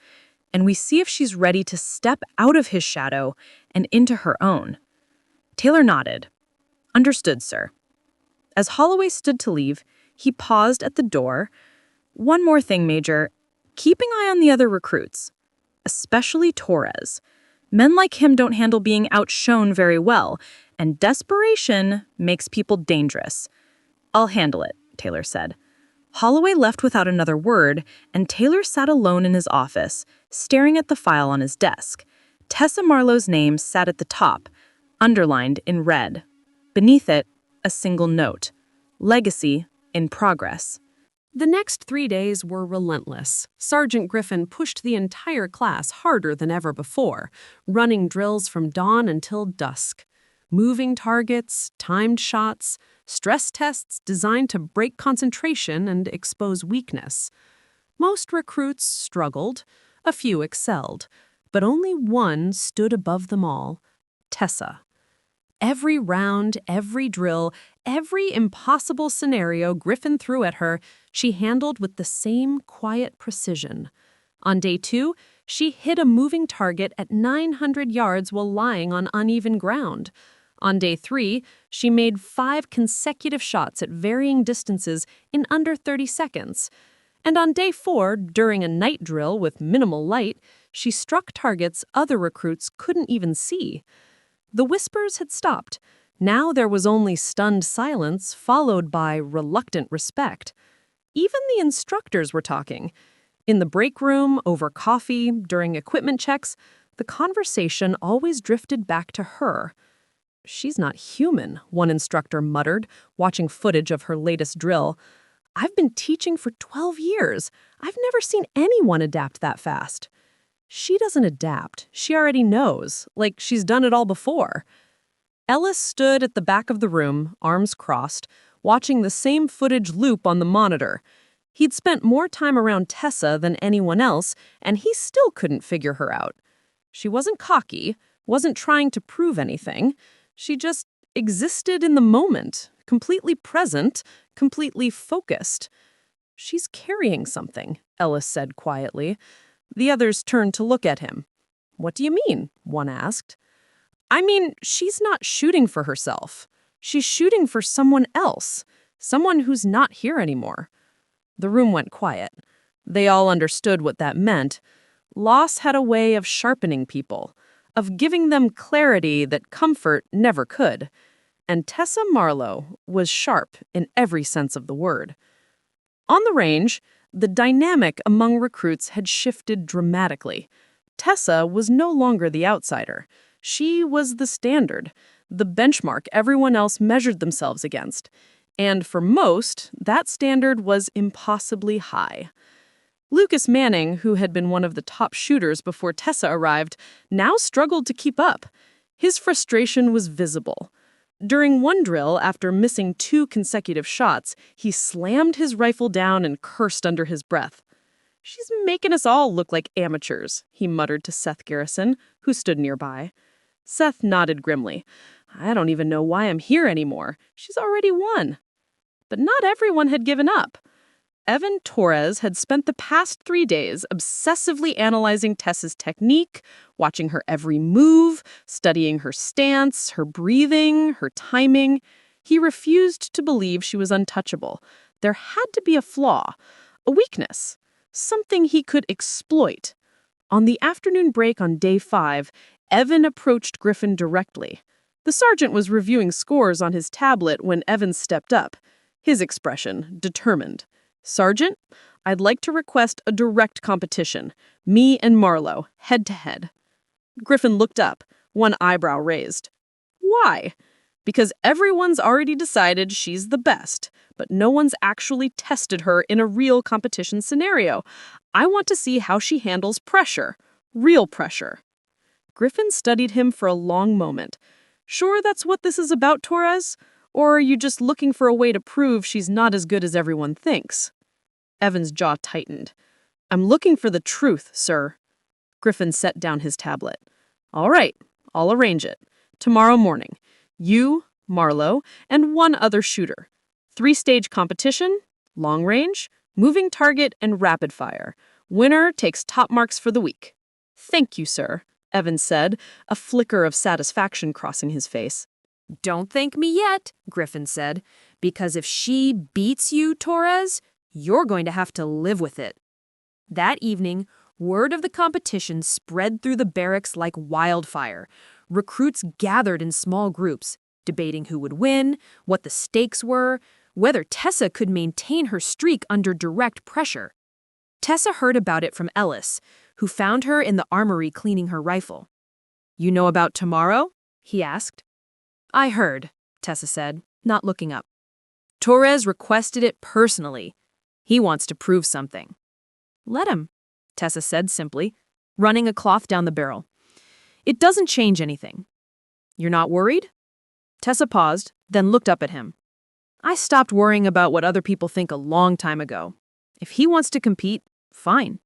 and we see if she's ready to step out of his shadow and into her own. Taylor nodded. Understood, sir. As Holloway stood to leave, he paused at the door. One more thing, Major. Keep an eye on the other recruits, especially Torres. Men like him don't handle being outshone very well, and desperation makes people dangerous. I'll handle it, Taylor said. Holloway left without another word, and Taylor sat alone in his office, staring at the file on his desk. Tessa Marlowe's name sat at the top, underlined in red. Beneath it, a single note. Legacy in progress. The next 3 days were relentless. Sergeant Griffin pushed the entire class harder than ever before, running drills from dawn until dusk. Moving targets, timed shots, stress tests designed to break concentration and expose weakness. Most recruits struggled, a few excelled, but only one stood above them all, Tessa. Every round, every drill, every impossible scenario Griffin threw at her, she handled with the same quiet precision. On day 2, she hit a moving target at 900 yards while lying on uneven ground. On day 3, she made 5 consecutive shots at varying distances in under 30 seconds. And on day 4, during a night drill with minimal light, she struck targets other recruits couldn't even see. The whispers had stopped. Now there was only stunned silence, followed by reluctant respect. Even the instructors were talking. In the break room, over coffee, during equipment checks, the conversation always drifted back to her. She's not human, one instructor muttered, watching footage of her latest drill. I've been teaching for 12 years. I've never seen anyone adapt that fast. She doesn't adapt. She already knows, like she's done it all before. Ellis stood at the back of the room, arms crossed, watching the same footage loop on the monitor. He'd spent more time around Tessa than anyone else, and he still couldn't figure her out. She wasn't cocky, wasn't trying to prove anything. She just existed in the moment, completely present, completely focused. She's carrying something, Ellis said quietly. The others turned to look at him. What do you mean? One asked. I mean, she's not shooting for herself. She's shooting for someone else, someone who's not here anymore. The room went quiet. They all understood what that meant. Loss had a way of sharpening people, of giving them clarity that comfort never could. And Tessa Marlowe was sharp in every sense of the word. On the range, the dynamic among recruits had shifted dramatically. Tessa was no longer the outsider. She was the standard, the benchmark everyone else measured themselves against. And for most, that standard was impossibly high. Lucas Manning, who had been one of the top shooters before Tessa arrived, now struggled to keep up. His frustration was visible. During one drill, after missing 2 consecutive shots, he slammed his rifle down and cursed under his breath. She's making us all look like amateurs, he muttered to Seth Garrison, who stood nearby. Seth nodded grimly. I don't even know why I'm here anymore. She's already won. But not everyone had given up. Evan Torres had spent the past 3 days obsessively analyzing Tessa's technique, watching her every move, studying her stance, her breathing, her timing. He refused to believe she was untouchable. There had to be a flaw, a weakness, something he could exploit. On the afternoon break on day 5, Evan approached Griffin directly. The sergeant was reviewing scores on his tablet when Evan stepped up, his expression determined. Sergeant, I'd like to request a direct competition. Me and Marlowe, head to head. Griffin looked up, one eyebrow raised. Why? Because everyone's already decided she's the best, but no one's actually tested her in a real competition scenario. I want to see how she handles pressure, real pressure. Griffin studied him for a long moment. Sure that's what this is about, Torres? Or are you just looking for a way to prove she's not as good as everyone thinks? Evan's jaw tightened. I'm looking for the truth, sir. Griffin set down his tablet. All right, I'll arrange it. Tomorrow morning. You, Marlowe, and one other shooter. 3-stage competition, long range, moving target, and rapid fire. Winner takes top marks for the week. Thank you, sir, Evan said, a flicker of satisfaction crossing his face. Don't thank me yet, Griffin said, because if she beats you, Torres, you're going to have to live with it. That evening, word of the competition spread through the barracks like wildfire. Recruits gathered in small groups, debating who would win, what the stakes were, whether Tessa could maintain her streak under direct pressure. Tessa heard about it from Ellis, who found her in the armory cleaning her rifle. You know about tomorrow? He asked. I heard, Tessa said, not looking up. Torres requested it personally. He wants to prove something. Let him, Tessa said simply, running a cloth down the barrel. It doesn't change anything. You're not worried? Tessa paused, then looked up at him. I stopped worrying about what other people think a long time ago. If he wants to compete, fine.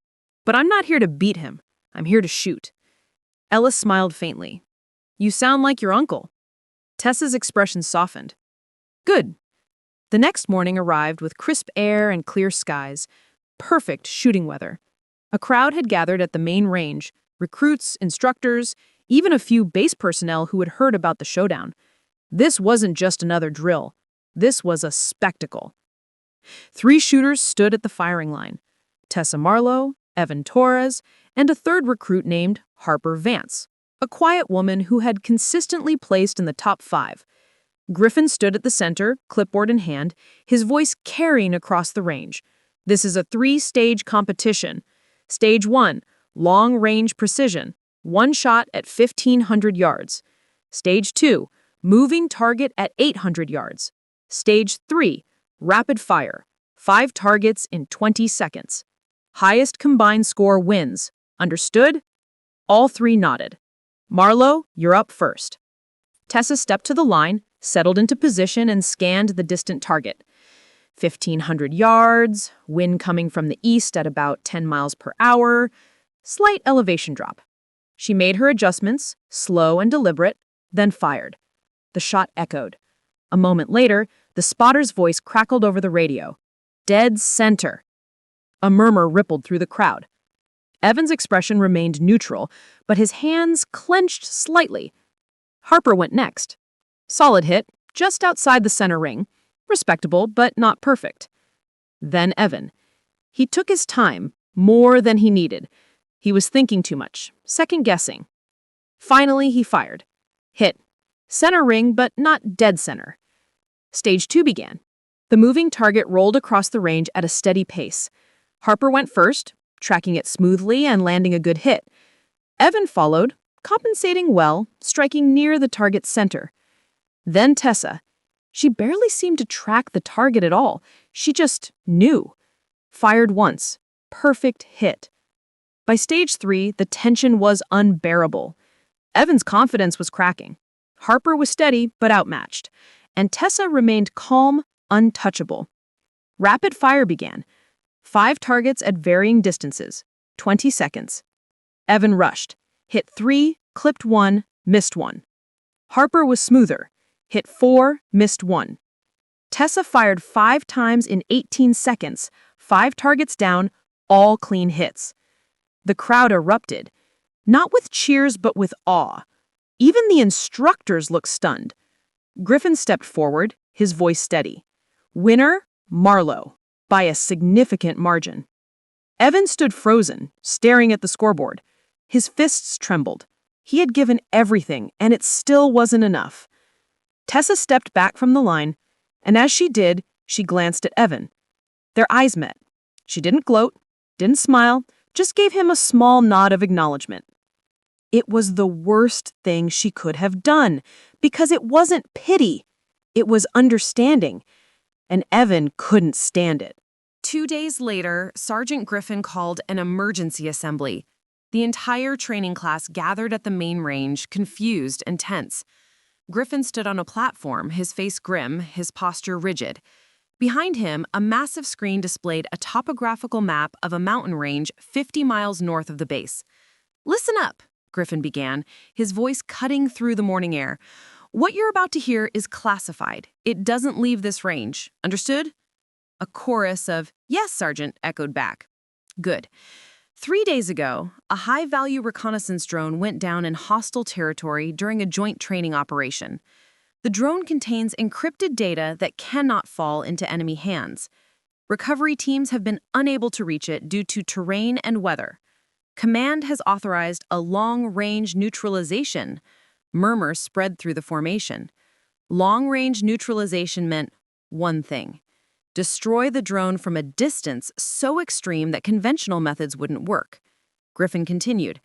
But I'm not here to beat him. I'm here to shoot. Ellis smiled faintly. You sound like your uncle. Tessa's expression softened. Good. The next morning arrived with crisp air and clear skies. Perfect shooting weather. A crowd had gathered at the main range, recruits, instructors, even a few base personnel who had heard about the showdown. This wasn't just another drill. This was a spectacle. 3 shooters stood at the firing line. Tessa Marlowe, Evan Torres, and a third recruit named Harper Vance, a quiet woman who had consistently placed in the top 5. Griffin stood at the center, clipboard in hand, his voice carrying across the range. This is a 3-stage competition. Stage 1, long-range precision, 1 shot at 1,500 yards. Stage 2, moving target at 800 yards. Stage 3, rapid fire, 5 targets in 20 seconds. Highest combined score wins. Understood? All 3 nodded. Marlowe, you're up first. Tessa stepped to the line, settled into position, and scanned the distant target. 1,500 yards, wind coming from the east at about 10 miles per hour, slight elevation drop. She made her adjustments, slow and deliberate, then fired. The shot echoed. A moment later, the spotter's voice crackled over the radio. Dead center. A murmur rippled through the crowd. Evan's expression remained neutral, but his hands clenched slightly. Harper went next. Solid hit, just outside the center ring. Respectable, but not perfect. Then Evan. He took his time, more than he needed. He was thinking too much, second-guessing. Finally, he fired. Hit. Center ring, but not dead center. Stage 2 began. The moving target rolled across the range at a steady pace. Harper went first, tracking it smoothly and landing a good hit. Evan followed, compensating well, striking near the target's center. Then Tessa. She barely seemed to track the target at all. She just knew. Fired once. Perfect hit. By stage 3, the tension was unbearable. Evan's confidence was cracking. Harper was steady but outmatched, and Tessa remained calm, untouchable. Rapid fire began. 5 targets at varying distances, 20 seconds. Evan rushed. Hit 3, clipped 1, missed 1. Harper was smoother. Hit 4, missed 1. Tessa fired 5 times in 18 seconds, 5 targets down, all clean hits. The crowd erupted, not with cheers but with awe. Even the instructors looked stunned. Griffin stepped forward, his voice steady. Winner, Marlowe, by a significant margin. Evan stood frozen, staring at the scoreboard. His fists trembled. He had given everything, and it still wasn't enough. Tessa stepped back from the line, and as she did, she glanced at Evan. Their eyes met. She didn't gloat, didn't smile, just gave him a small nod of acknowledgement. It was the worst thing she could have done, because it wasn't pity. It was understanding, and Evan couldn't stand it. 2 days later, Sergeant Griffin called an emergency assembly. The entire training class gathered at the main range, confused and tense. Griffin stood on a platform, his face grim, his posture rigid. Behind him, a massive screen displayed a topographical map of a mountain range 50 miles north of the base. "Listen up," Griffin began, his voice cutting through the morning air. "What you're about to hear is classified. It doesn't leave this range. Understood?" A chorus of, "Yes, Sergeant," echoed back. "Good. 3 days ago, a high-value reconnaissance drone went down in hostile territory during a joint training operation. The drone contains encrypted data that cannot fall into enemy hands. Recovery teams have been unable to reach it due to terrain and weather. Command has authorized a long-range neutralization." Murmurs spread through the formation. Long-range neutralization meant one thing: destroy the drone from a distance so extreme that conventional methods wouldn't work. Griffin continued.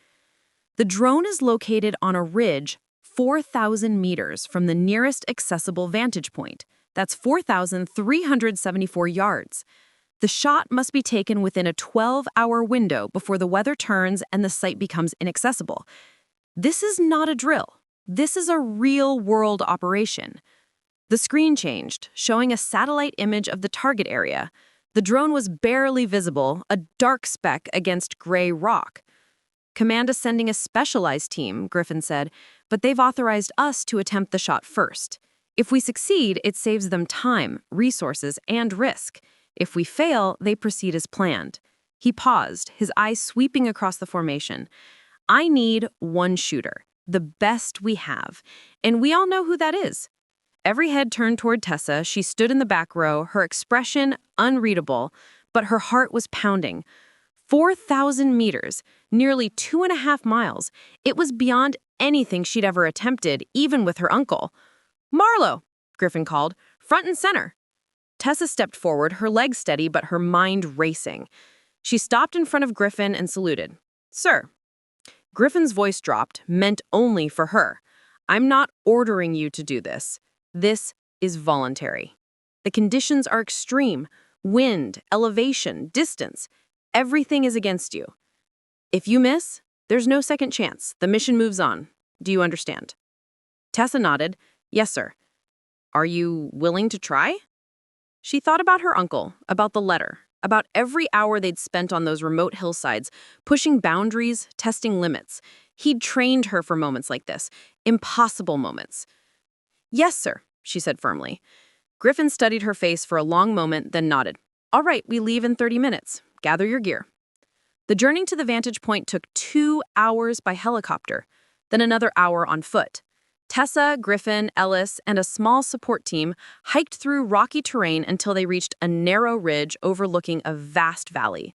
"The drone is located on a ridge 4,000 meters from the nearest accessible vantage point. That's 4,374 yards. The shot must be taken within a 12-hour window before the weather turns and the site becomes inaccessible. This is not a drill. This is a real-world operation." The screen changed, showing a satellite image of the target area. The drone was barely visible, a dark speck against gray rock. "Command is sending a specialized team," Griffin said, "but they've authorized us to attempt the shot first. If we succeed, it saves them time, resources, and risk. If we fail, they proceed as planned." He paused, his eyes sweeping across the formation. "I need one shooter, the best we have, and we all know who that is." Every head turned toward Tessa. She stood in the back row, her expression unreadable, but her heart was pounding. 4,000 meters, nearly 2.5 miles. It was beyond anything she'd ever attempted, even with her uncle. "Marlowe," Griffin called, "front and center." Tessa stepped forward, her legs steady but her mind racing. She stopped in front of Griffin and saluted. "Sir." Griffin's voice dropped, meant only for her. "I'm not ordering you to do this. This is voluntary. The conditions are extreme. Wind, elevation, distance. Everything is against you. If you miss, there's no second chance. The mission moves on. Do you understand?" Tessa nodded. "Yes, sir." "Are you willing to try?" She thought about her uncle, about the letter, about every hour they'd spent on those remote hillsides, pushing boundaries, testing limits. He'd trained her for moments like this, impossible moments. "Yes, sir," she said firmly. Griffin studied her face for a long moment, then nodded. "All right, we leave in 30 minutes. Gather your gear." The journey to the vantage point took 2 hours by helicopter, then another hour on foot. Tessa, Griffin, Ellis, and a small support team hiked through rocky terrain until they reached a narrow ridge overlooking a vast valley.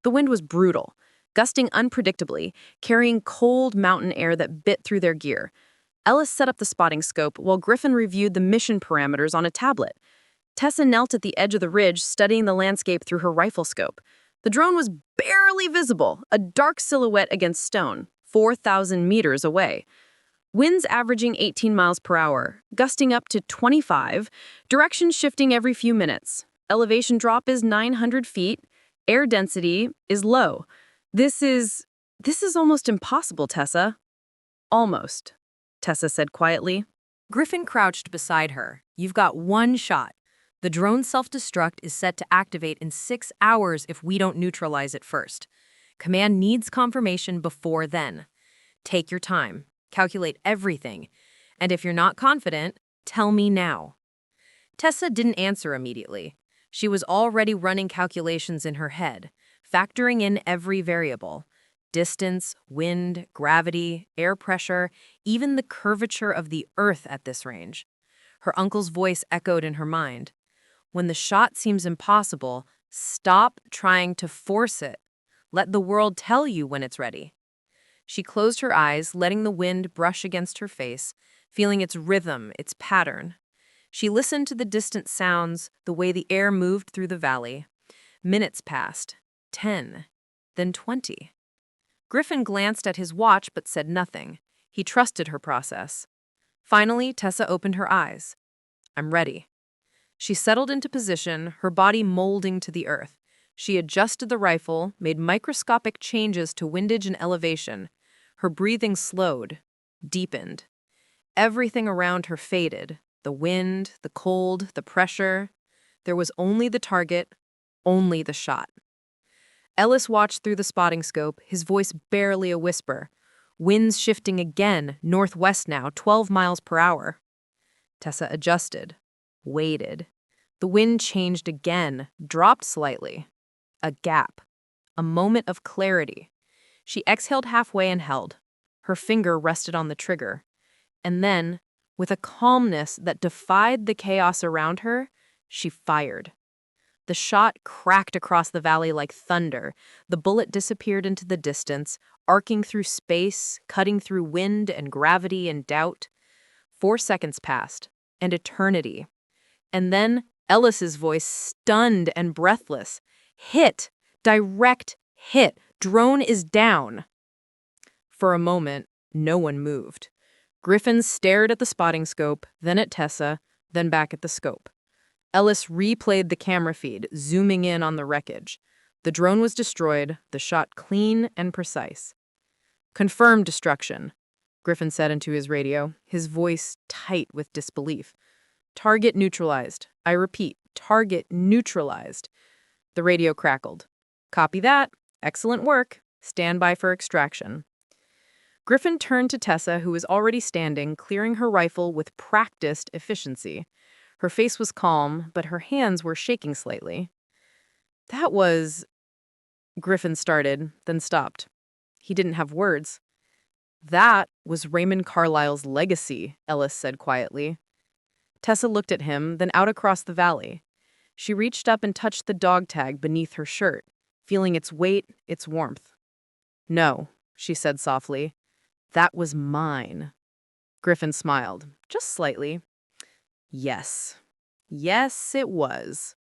The wind was brutal, gusting unpredictably, carrying cold mountain air that bit through their gear. Ellis set up the spotting scope while Griffin reviewed the mission parameters on a tablet. Tessa knelt at the edge of the ridge, studying the landscape through her rifle scope. The drone was barely visible, a dark silhouette against stone, 4,000 meters away. Winds averaging 18 miles per hour, gusting up to 25, direction shifting every few minutes. Elevation drop is 900 feet. Air density is low. This is almost impossible, Tessa." "Almost," Tessa said quietly. Griffin crouched beside her. "You've got one shot. The drone's self-destruct is set to activate in 6 hours if we don't neutralize it first. Command needs confirmation before then. Take your time. Calculate everything. And if you're not confident, tell me now." Tessa didn't answer immediately. She was already running calculations in her head, factoring in every variable. Distance, wind, gravity, air pressure, even the curvature of the Earth at this range. Her uncle's voice echoed in her mind. "When the shot seems impossible, stop trying to force it. Let the world tell you when it's ready." She closed her eyes, letting the wind brush against her face, feeling its rhythm, its pattern. She listened to the distant sounds, the way the air moved through the valley. Minutes passed, 10, then 20. Griffin glanced at his watch but said nothing. He trusted her process. Finally, Tessa opened her eyes. "I'm ready." She settled into position, her body molding to the earth. She adjusted the rifle, made microscopic changes to windage and elevation. Her breathing slowed, deepened. Everything around her faded. The wind, the cold, the pressure. There was only the target, only the shot. Ellis watched through the spotting scope, his voice barely a whisper. Winds shifting again, northwest now, 12 miles per hour. Tessa adjusted, waited. The wind changed again, dropped slightly. A gap. A moment of clarity. She exhaled halfway and held. Her finger rested on the trigger. And then, with a calmness that defied the chaos around her, she fired. The shot cracked across the valley like thunder. The bullet disappeared into the distance, arcing through space, cutting through wind and gravity and doubt. 4 seconds passed, and eternity. And then Ellis's voice, stunned and breathless. Hit! Direct hit! Drone is down! For a moment, no one moved. Griffin stared at the spotting scope, then at Tessa, then back at the scope. Ellis replayed the camera feed, zooming in on the wreckage. The drone was destroyed, the shot clean and precise. Confirmed destruction, Griffin said into his radio, his voice tight with disbelief. Target neutralized. I repeat, target neutralized. The radio crackled. Copy that. Excellent work. Stand by for extraction. Griffin turned to Tessa, who was already standing, clearing her rifle with practiced efficiency. Her face was calm, but her hands were shaking slightly. That was... Griffin started, then stopped. He didn't have words. That was Raymond Carlisle's legacy, Ellis said quietly. Tessa looked at him, then out across the valley. She reached up and touched the dog tag beneath her shirt, feeling its weight, its warmth. No, she said softly. That was mine. Griffin smiled, just slightly. Yes. Yes, it was.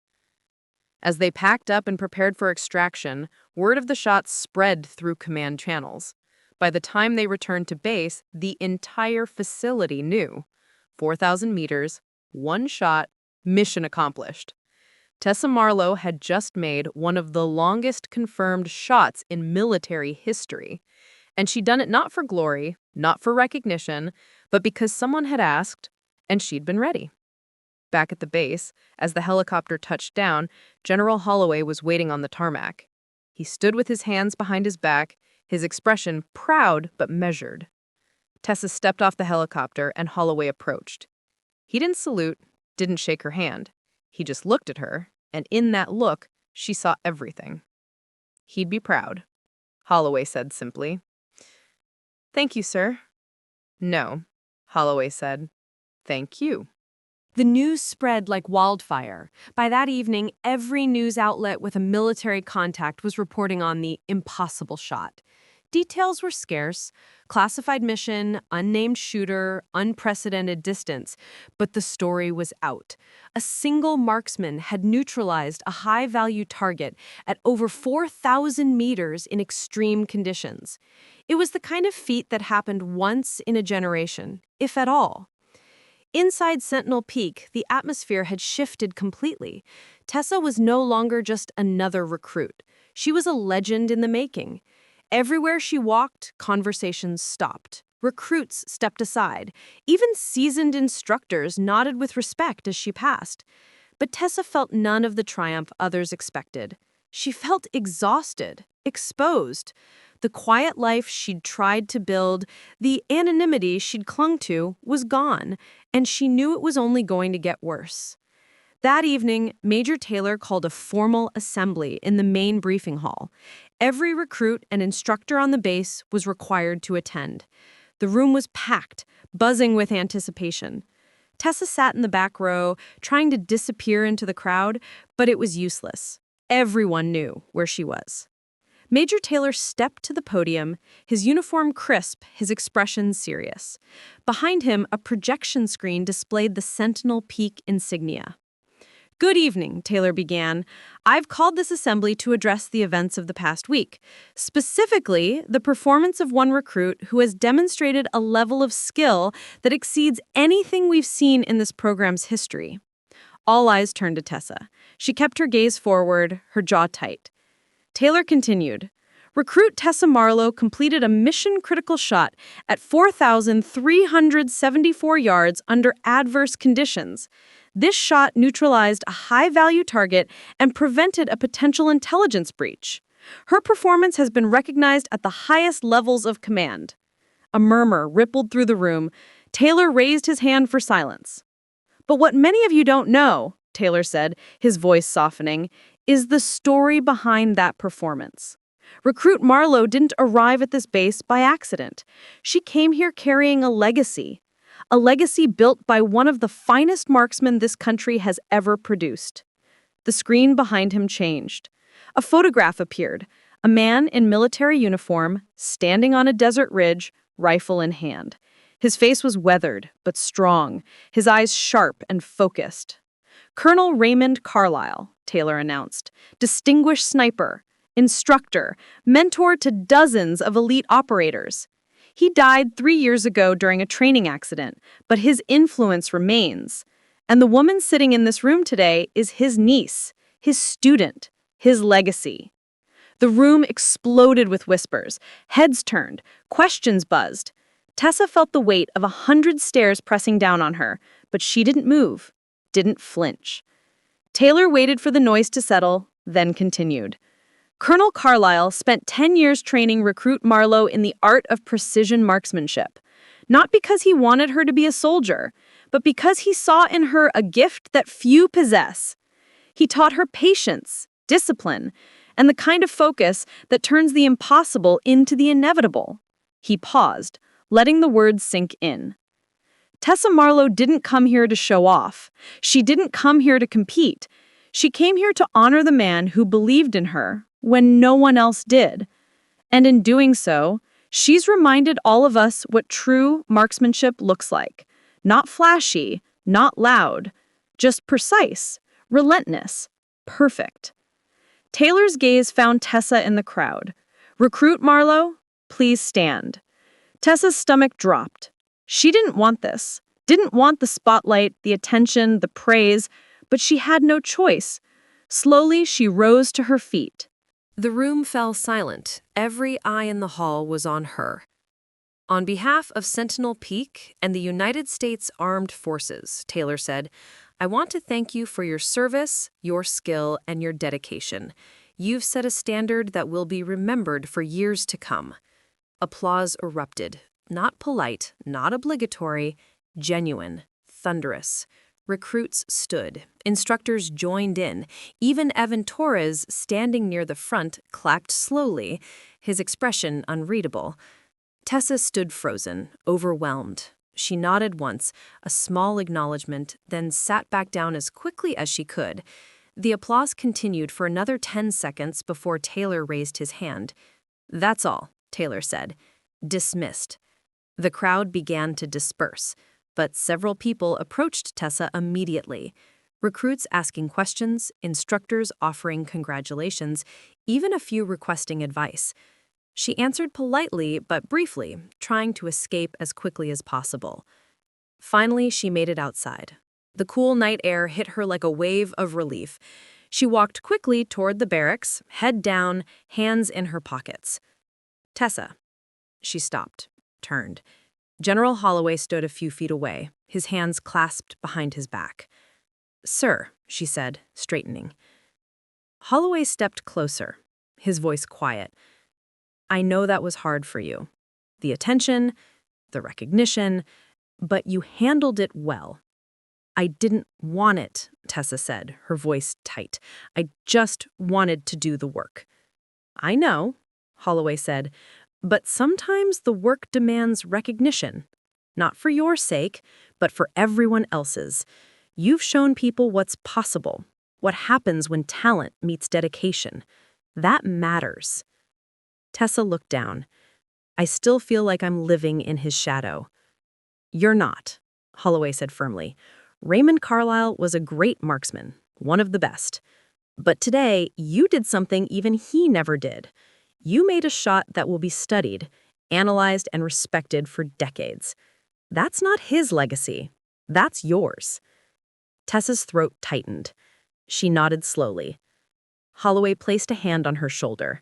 As they packed up and prepared for extraction, word of the shot spread through command channels. By the time they returned to base, the entire facility knew. 4,000 meters, one shot, mission accomplished. Tessa Marlowe had just made one of the longest confirmed shots in military history. And she'd done it not for glory, not for recognition, but because someone had asked, and she'd been ready. Back at the base, as the helicopter touched down, General Holloway was waiting on the tarmac. He stood with his hands behind his back, his expression proud but measured. Tessa stepped off the helicopter and Holloway approached. He didn't salute, didn't shake her hand. He just looked at her, and in that look, she saw everything. He'd be proud, Holloway said simply. Thank you, sir. No, Holloway said. Thank you. The news spread like wildfire. By that evening, every news outlet with a military contact was reporting on the impossible shot. Details were scarce: classified mission, unnamed shooter, unprecedented distance. But the story was out. A single marksman had neutralized a high-value target at over 4,000 meters in extreme conditions. It was the kind of feat that happened once in a generation, if at all. Inside Sentinel Peak, the atmosphere had shifted completely. Tessa was no longer just another recruit. She was a legend in the making. Everywhere she walked, conversations stopped. Recruits stepped aside. Even seasoned instructors nodded with respect as she passed. But Tessa felt none of the triumph others expected. She felt exhausted, exposed. The quiet life she'd tried to build, the anonymity she'd clung to, was gone, and she knew it was only going to get worse. That evening, Major Taylor called a formal assembly in the main briefing hall. Every recruit and instructor on the base was required to attend. The room was packed, buzzing with anticipation. Tessa sat in the back row, trying to disappear into the crowd, but it was useless. Everyone knew where she was. Major Taylor stepped to the podium, his uniform crisp, his expression serious. Behind him, a projection screen displayed the Sentinel Peak insignia. Good evening, Taylor began. I've called this assembly to address the events of the past week, specifically the performance of one recruit who has demonstrated a level of skill that exceeds anything we've seen in this program's history. All eyes turned to Tessa. She kept her gaze forward, her jaw tight. Taylor continued. Recruit Tessa Marlowe completed a mission-critical shot at 4,374 yards under adverse conditions. This shot neutralized a high-value target and prevented a potential intelligence breach. Her performance has been recognized at the highest levels of command. A murmur rippled through the room. Taylor raised his hand for silence. But what many of you don't know, Taylor said, his voice softening, is the story behind that performance. Recruit Marlowe didn't arrive at this base by accident. She came here carrying a legacy built by one of the finest marksmen this country has ever produced. The screen behind him changed. A photograph appeared, a man in military uniform, standing on a desert ridge, rifle in hand. His face was weathered, but strong, his eyes sharp and focused. Colonel Raymond Carlisle, Taylor announced, distinguished sniper, instructor, mentor to dozens of elite operators. He died 3 years ago during a training accident, but his influence remains. And the woman sitting in this room today is his niece, his student, his legacy. The room exploded with whispers, heads turned, questions buzzed. Tessa felt the weight of 100 stares pressing down on her, but she didn't move, didn't flinch. Taylor waited for the noise to settle, then continued. Colonel Carlisle spent 10 years training Recruit Marlowe in the art of precision marksmanship, not because he wanted her to be a soldier, but because he saw in her a gift that few possess. He taught her patience, discipline, and the kind of focus that turns the impossible into the inevitable. He paused, letting the words sink in. Tessa Marlowe didn't come here to show off. She didn't come here to compete. She came here to honor the man who believed in her when no one else did. And in doing so, she's reminded all of us what true marksmanship looks like. Not flashy, not loud, just precise, relentless, perfect. Taylor's gaze found Tessa in the crowd. Recruit Marlowe, please stand. Tessa's stomach dropped. She didn't want this, didn't want the spotlight, the attention, the praise, but she had no choice. Slowly, she rose to her feet. The room fell silent. Every eye in the hall was on her. On behalf of Sentinel Peak and the United States Armed Forces, Taylor said, I want to thank you for your service, your skill, and your dedication. You've set a standard that will be remembered for years to come. Applause erupted. Not polite, not obligatory, genuine, thunderous. Recruits stood. Instructors joined in. Even Evan Torres, standing near the front, clapped slowly, his expression unreadable. Tessa stood frozen, overwhelmed. She nodded once, a small acknowledgement, then sat back down as quickly as she could. The applause continued for another 10 seconds before Taylor raised his hand. That's all, Taylor said. Dismissed. The crowd began to disperse, but several people approached Tessa immediately. Recruits asking questions, instructors offering congratulations, even a few requesting advice. She answered politely but briefly, trying to escape as quickly as possible. Finally, she made it outside. The cool night air hit her like a wave of relief. She walked quickly toward the barracks, head down, hands in her pockets. Tessa. She stopped, turned. General Holloway stood a few feet away, his hands clasped behind his back. Sir, she said, straightening. Holloway stepped closer, his voice quiet. I know that was hard for you. The attention, the recognition, but you handled it well. I didn't want it, Tessa said, her voice tight. I just wanted to do the work. I know, Holloway said, but sometimes the work demands recognition. Not for your sake, but for everyone else's. You've shown people what's possible, what happens when talent meets dedication. That matters. Tessa looked down. I still feel like I'm living in his shadow. You're not, Holloway said firmly. Raymond Carlisle was a great marksman, one of the best. But today, you did something even he never did. You made a shot that will be studied, analyzed, and respected for decades. That's not his legacy. That's yours. Tessa's throat tightened. She nodded slowly. Holloway placed a hand on her shoulder.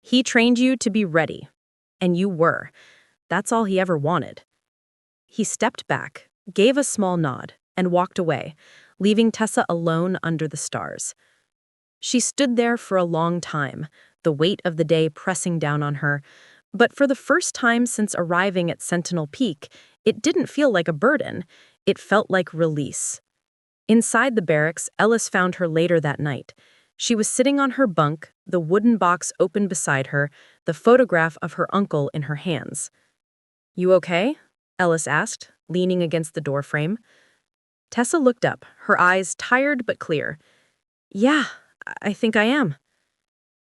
He trained you to be ready. And you were. That's all he ever wanted. He stepped back, gave a small nod, and walked away, leaving Tessa alone under the stars. She stood there for a long time, the weight of the day pressing down on her. But for the first time since arriving at Sentinel Peak, it didn't feel like a burden. It felt like release. Inside the barracks, Ellis found her later that night. She was sitting on her bunk, the wooden box open beside her, the photograph of her uncle in her hands. "You okay?" Ellis asked, leaning against the doorframe. Tessa looked up, her eyes tired but clear. "Yeah, I think I am."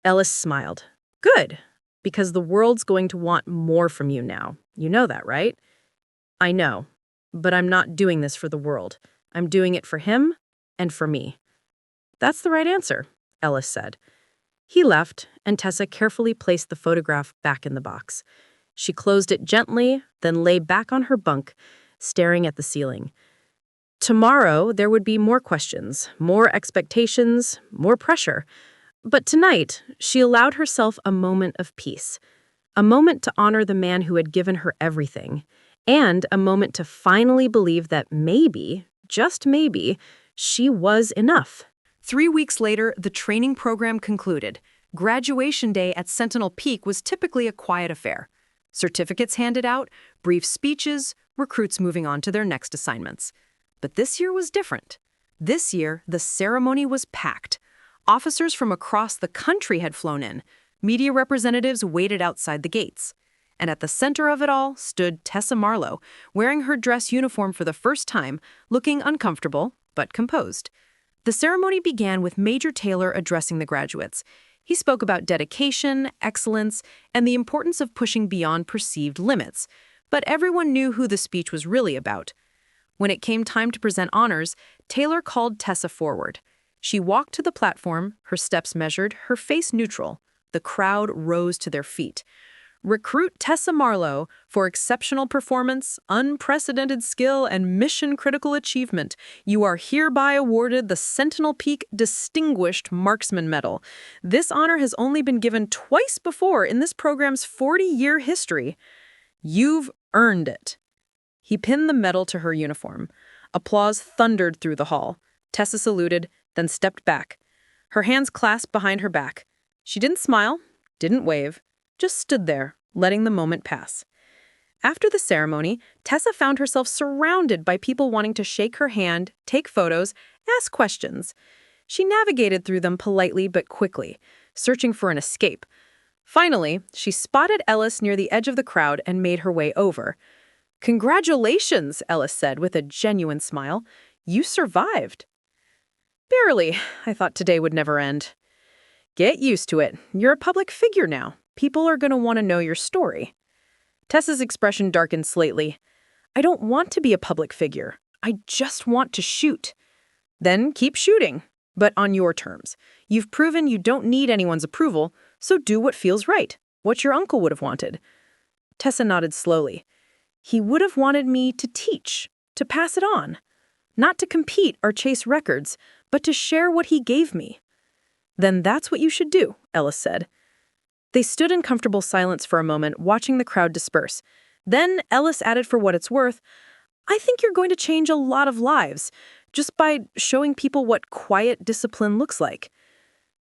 Ellis smiled. "Good, because the world's going to want more from you now. You know that, right?" "I know, but I'm not doing this for the world. I'm doing it for him and for me." "That's the right answer," Ellis said. He left, and Tessa carefully placed the photograph back in the box. She closed it gently, then lay back on her bunk, staring at the ceiling. Tomorrow, there would be more questions, more expectations, more pressure. But tonight, she allowed herself a moment of peace. A moment to honor the man who had given her everything. And a moment to finally believe that maybe, just maybe, she was enough. 3 weeks later, the training program concluded. Graduation day at Sentinel Peak was typically a quiet affair. Certificates handed out, brief speeches, recruits moving on to their next assignments. But this year was different. This year, the ceremony was packed. Officers from across the country had flown in. Media representatives waited outside the gates. And at the center of it all stood Tessa Marlowe, wearing her dress uniform for the first time, looking uncomfortable, but composed. The ceremony began with Major Taylor addressing the graduates. He spoke about dedication, excellence, and the importance of pushing beyond perceived limits. But everyone knew who the speech was really about. When it came time to present honors, Taylor called Tessa forward. She walked to the platform, her steps measured, her face neutral. The crowd rose to their feet. Recruit Tessa Marlowe for exceptional performance, unprecedented skill, and mission-critical achievement. You are hereby awarded the Sentinel Peak Distinguished Marksman Medal. This honor has only been given twice before in this program's 40-year history. You've earned it. He pinned the medal to her uniform. Applause thundered through the hall. Tessa saluted, then stepped back. Her hands clasped behind her back. She didn't smile, didn't wave, just stood there, letting the moment pass. After the ceremony, Tessa found herself surrounded by people wanting to shake her hand, take photos, ask questions. She navigated through them politely but quickly, searching for an escape. Finally, she spotted Ellis near the edge of the crowd and made her way over. "Congratulations," Ellis said with a genuine smile. "You survived." "Barely. I thought today would never end." "Get used to it. You're a public figure now. People are going to want to know your story." Tessa's expression darkened slightly. "I don't want to be a public figure. I just want to shoot." "Then keep shooting, but on your terms. You've proven you don't need anyone's approval, so do what feels right, what your uncle would have wanted." Tessa nodded slowly. "He would have wanted me to teach, to pass it on. Not to compete or chase records, but to share what he gave me." "Then that's what you should do," Ellis said. They stood in comfortable silence for a moment, watching the crowd disperse. Then Ellis added for what it's worth, "I think you're going to change a lot of lives, just by showing people what quiet discipline looks like."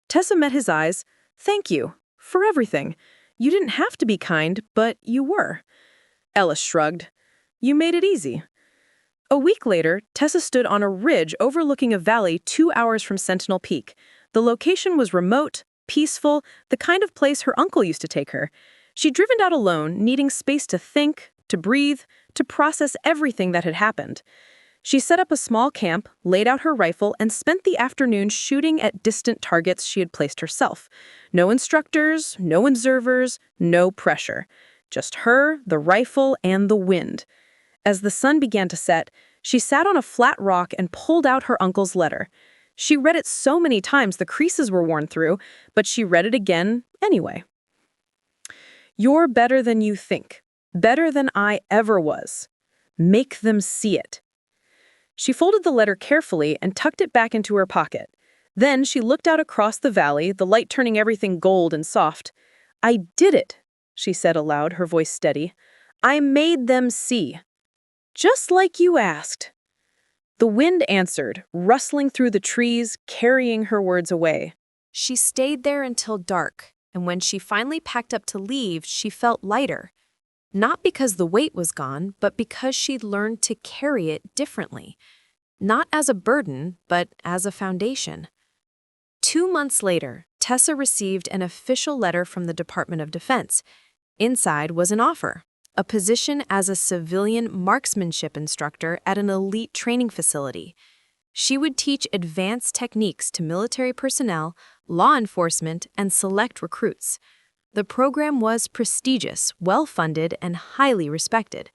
Tessa met his eyes. "Thank you, for everything. You didn't have to be kind, but you were." Ellis shrugged. "You made it easy." A week later, Tessa stood on a ridge overlooking a valley 2 hours from Sentinel Peak. The location was remote, peaceful, the kind of place her uncle used to take her. She'd driven out alone, needing space to think, to breathe, to process everything that had happened. She set up a small camp, laid out her rifle, and spent the afternoon shooting at distant targets she had placed herself. No instructors, no observers, no pressure. Just her, the rifle, and the wind. As the sun began to set, she sat on a flat rock and pulled out her uncle's letter. She read it so many times the creases were worn through, but she read it again anyway. "You're better than you think. Better than I ever was. Make them see it." She folded the letter carefully and tucked it back into her pocket. Then she looked out across the valley, the light turning everything gold and soft. "I did it," she said aloud, her voice steady. "I made them see. Just like you asked." The wind answered, rustling through the trees, carrying her words away. She stayed there until dark, and when she finally packed up to leave, she felt lighter. Not because the weight was gone, but because she'd learned to carry it differently. Not as a burden, but as a foundation. 2 months later, Tessa received an official letter from the Department of Defense. Inside was an offer, a position as a civilian marksmanship instructor at an elite training facility. She would teach advanced techniques to military personnel, law enforcement, and select recruits. The program was prestigious, well-funded, and highly respected.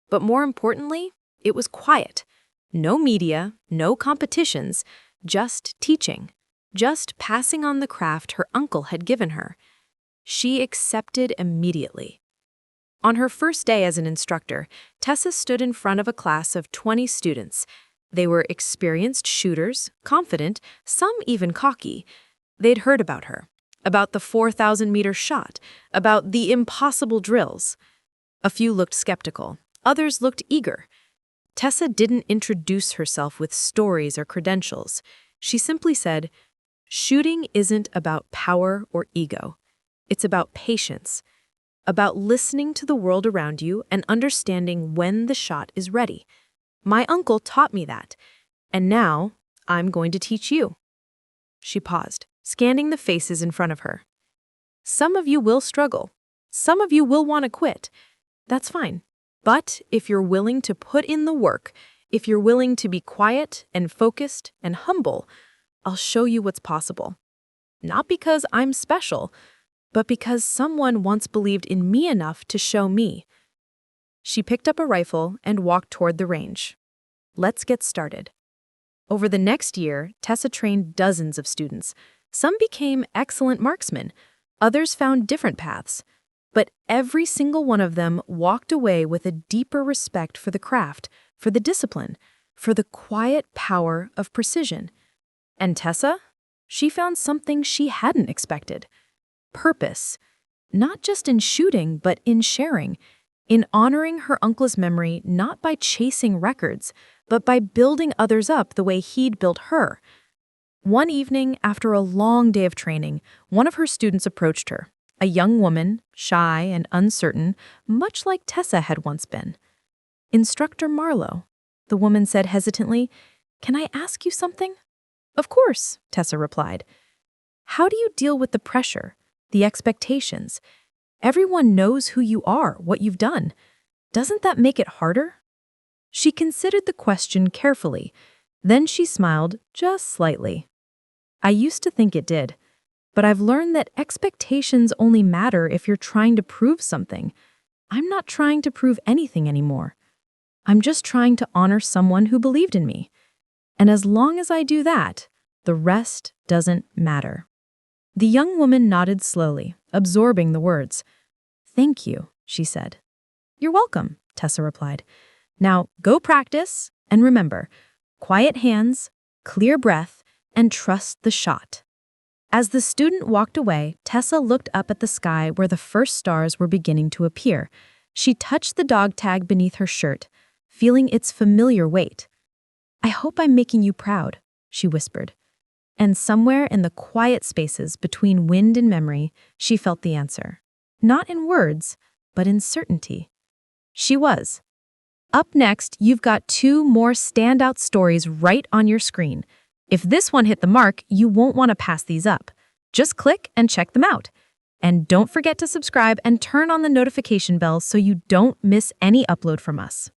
But more importantly, it was quiet. No media, no competitions, just teaching. Just passing on the craft her uncle had given her. She accepted immediately. On her first day as an instructor, Tessa stood in front of a class of 20 students. They were experienced shooters, confident, some even cocky. They'd heard about her, about the 4,000-meter shot, about the impossible drills. A few looked skeptical, others looked eager. Tessa didn't introduce herself with stories or credentials. She simply said, "Shooting isn't about power or ego. It's about patience, about listening to the world around you and understanding when the shot is ready. My uncle taught me that, and now I'm going to teach you." She paused, scanning the faces in front of her. "Some of you will struggle. Some of you will want to quit. That's fine. But if you're willing to put in the work, if you're willing to be quiet and focused and humble, I'll show you what's possible. Not because I'm special, but because someone once believed in me enough to show me." She picked up a rifle and walked toward the range. Let's get started. Over the next year, Tessa trained dozens of students. Some became excellent marksmen. Others found different paths. But every single one of them walked away with a deeper respect for the craft, for the discipline, for the quiet power of precision. And Tessa? She found something she hadn't expected. Purpose. Not just in shooting, but in sharing. In honoring her uncle's memory not by chasing records, but by building others up the way he'd built her. One evening, after a long day of training, one of her students approached her. A young woman, shy and uncertain, much like Tessa had once been. "Instructor Marlowe," the woman said hesitantly, "can I ask you something?" "Of course," Tessa replied. "How do you deal with the pressure, the expectations? Everyone knows who you are, what you've done. Doesn't that make it harder?" She considered the question carefully. Then she smiled just slightly. "I used to think it did, but I've learned that expectations only matter if you're trying to prove something. I'm not trying to prove anything anymore. I'm just trying to honor someone who believed in me. And as long as I do that, the rest doesn't matter." The young woman nodded slowly, absorbing the words. "Thank you," she said. "You're welcome," Tessa replied. "Now go practice, and remember, quiet hands, clear breath, and trust the shot." As the student walked away, Tessa looked up at the sky where the first stars were beginning to appear. She touched the dog tag beneath her shirt, feeling its familiar weight. "I hope I'm making you proud," she whispered. And somewhere in the quiet spaces between wind and memory, she felt the answer. Not in words, but in certainty. She was. Up next, you've got 2 more standout stories right on your screen. If this one hit the mark, you won't want to pass these up. Just click and check them out. And don't forget to subscribe and turn on the notification bell so you don't miss any upload from us.